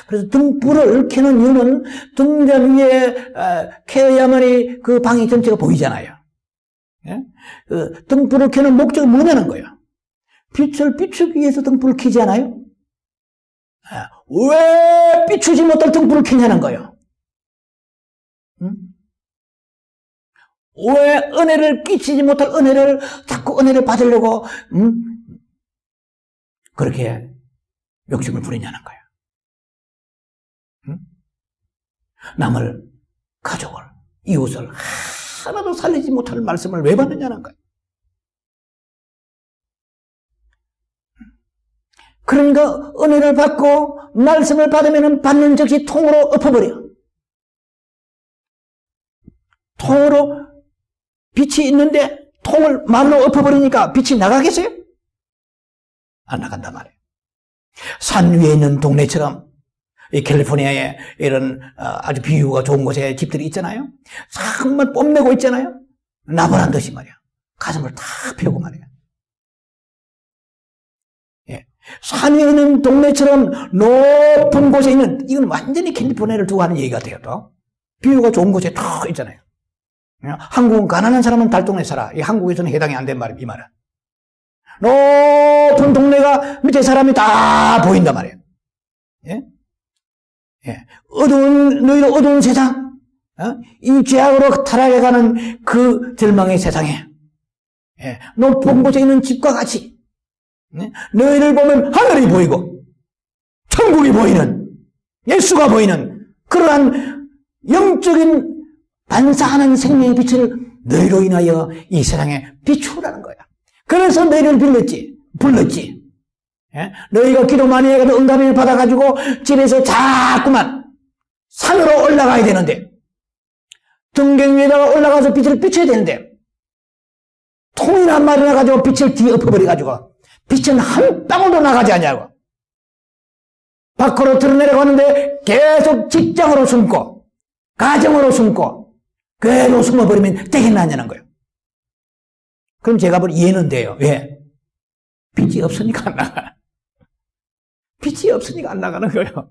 그래서 등불을 켜는 이유는 등잔 위에 켜야만이 그 방이 전체가 보이잖아요. 그 등불을 켜는 목적은 뭐냐는 거예요. 빛을 비추기 위해서 등불을 켜지 않아요? 왜 비추지 못할 등불을 켜냐는 거예요. 왜 은혜를 끼치지 못할 은혜를 자꾸 은혜를 받으려고 그렇게 욕심을 부리냐는 거예요. 남을, 가족을, 이웃을 하나도 살리지 못할 말씀을 왜 받느냐는 거예요. 그러니까 은혜를 받고 말씀을 받으면 받는 즉시 통으로 엎어버려. 통으로 빛이 있는데 통을 말로 엎어버리니까 빛이 나가겠어요? 안 나간단 말이에요. 산 위에 있는 동네처럼 이 캘리포니아에 이런 아주 비유가 좋은 곳에 집들이 있잖아요. 정말 뽐내고 있잖아요. 나무란 듯이 말이야. 가슴을 다 펴고 말이야. 산 위에 있는 동네처럼 높은 곳에 있는, 이건 완전히 캘리포니아를 두고 하는 얘기 같아요. 또 비유가 좋은 곳에 탁 있잖아요. 한국은 가난한 사람은 달동네 살아. 이 한국에서는 해당이 안 된 말이에요. 이 말은 높은 동네가 밑에 사람이 다 보인단 말이에요. 너희들 어두운 세상, 이 죄악으로 타락해가는 그 절망의 세상에 높은 곳에 있는 집과 같이 너희를 보면 하늘이 보이고 천국이 보이는, 예수가 보이는 그러한 영적인 반사하는 생명의 빛을 너희로 인하여 이 세상에 비추라는 거야. 그래서 너희를 불렀지. 너희가 기도 많이 해가지고 응답을 받아가지고 집에서 자꾸만 산으로 올라가야 되는데, 등경 위에다가 올라가서 빛을 비춰야 되는데, 통이나 마련해가지고 빛을 뒤에 엎어버려가지고 빛은 한 방울도 나가지 않냐고. 밖으로 드러내려고 하는데 계속 직장으로 숨고 가정으로 숨고 그대로 숨어버리면 되겠나냐는 거예요. 그럼 제가 볼 이해는 돼요. 왜? 빛이 없으니까 안 나가. 빛이 없으니까 안 나가는 거예요.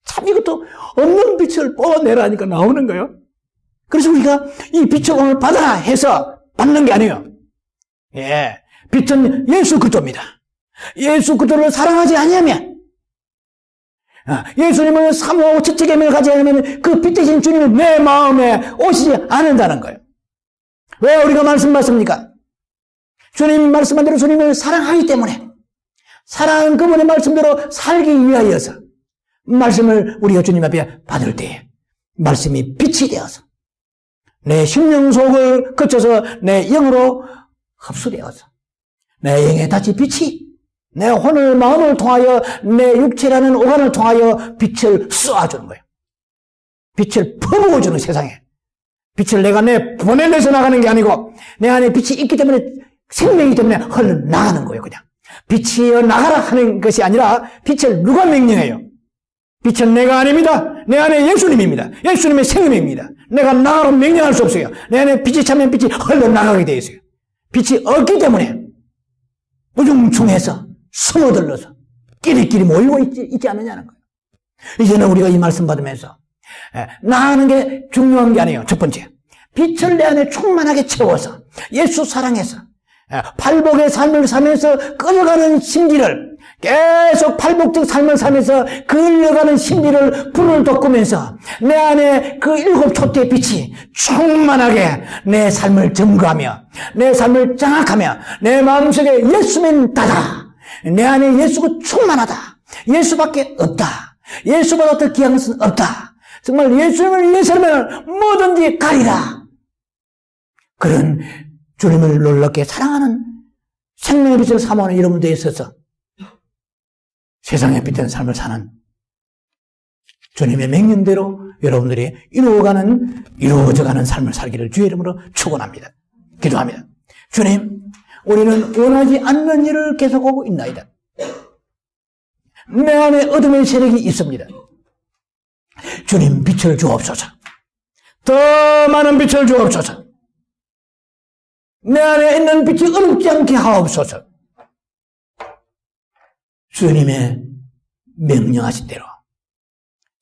참 이것도 없는 빛을 뽑아내라니까 나오는 거예요. 그래서 우리가 이 빛을 오늘 받아라 해서 받는 게 아니에요. 빛은 예수 그리스도입니다. 예수 그리스도를 사랑하지 않으면, 예수님을 사모하고 첫째 계명을 가지 않으면 그 빛 대신 주님이 내 마음에 오시지 않는다는 거예요. 왜 우리가 말씀 받습니까? 주님 말씀한 대로 주님을 사랑하기 때문에, 사랑하는 그분의 말씀대로 살기 위하여서 말씀을 우리가 주님 앞에 받을 때에 말씀이 빛이 되어서 내 심령 속을 거쳐서 내 영으로 흡수되어서 내 영에 다시 빛이 내 혼을 마음을 통하여 내 육체라는 오간을 통하여 빛을 쏘아주는 거예요. 빛을 퍼부어주는 세상에. 빛을 내가 보내내서 나가는 게 아니고 내 안에 빛이 있기 때문에, 생명이기 때문에 흘러나가는 거예요. 그냥 빛이 나가라 하는 것이 아니라 빛을 누가 명령해요? 빛은 내가 아닙니다. 내 안에 예수님입니다. 예수님의 생명입니다. 내가 나가라고 명령할 수 없어요. 내 안에 빛이 차면 빛이 흘러나가게 되어 있어요. 빛이 없기 때문에 우중충해서 숨어들러서 끼리끼리 모이고 있지 않느냐는 거예요. 이제는 우리가 이 말씀 받으면서 나가는 게 중요한 게 아니에요. 첫 번째, 빛을 내 안에 충만하게 채워서 예수 사랑해서 팔복의 삶을 살면서 끌어가는 심지를 계속 팔복적 삶을 살면서 끌려가는 심지를 불을 돋구면서 내 안에 그 일곱 촛대의 빛이 충만하게 내 삶을 점거하며 내 삶을 장악하며 내 마음속에 예수면 다다. 내 안에 예수가 충만하다. 예수밖에 없다. 예수보다 더 귀한 것은 없다. 정말 예수님을 위해서라면 뭐든지 가리라. 그런 주님을 놀랍게 사랑하는 생명의 빛을 사모하는 여러분들에 있어서 세상에 빛된 삶을 사는 주님의 명령대로 여러분들이 이루어져가는 삶을 살기를 주의 이름으로 축원합니다. 기도합니다. 주님, 우리는 원하지 않는 일을 계속하고 있나이다. 내 안에 어둠의 세력이 있습니다. 주님, 빛을 주옵소서. 더 많은 빛을 주옵소서. 내 안에 있는 빛이 어둡지 않게 하옵소서. 주님의 명령하신 대로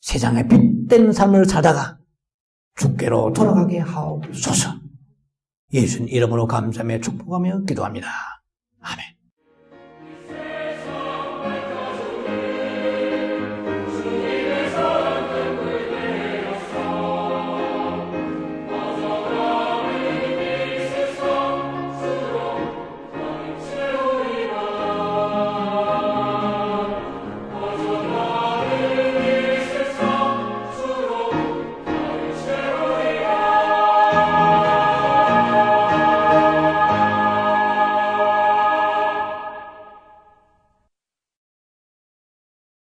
세상에 빛된 삶을 살다가 주께로 돌아가게 하옵소서. 예수님 이름으로 감사하며 축복하며 기도합니다. 아멘.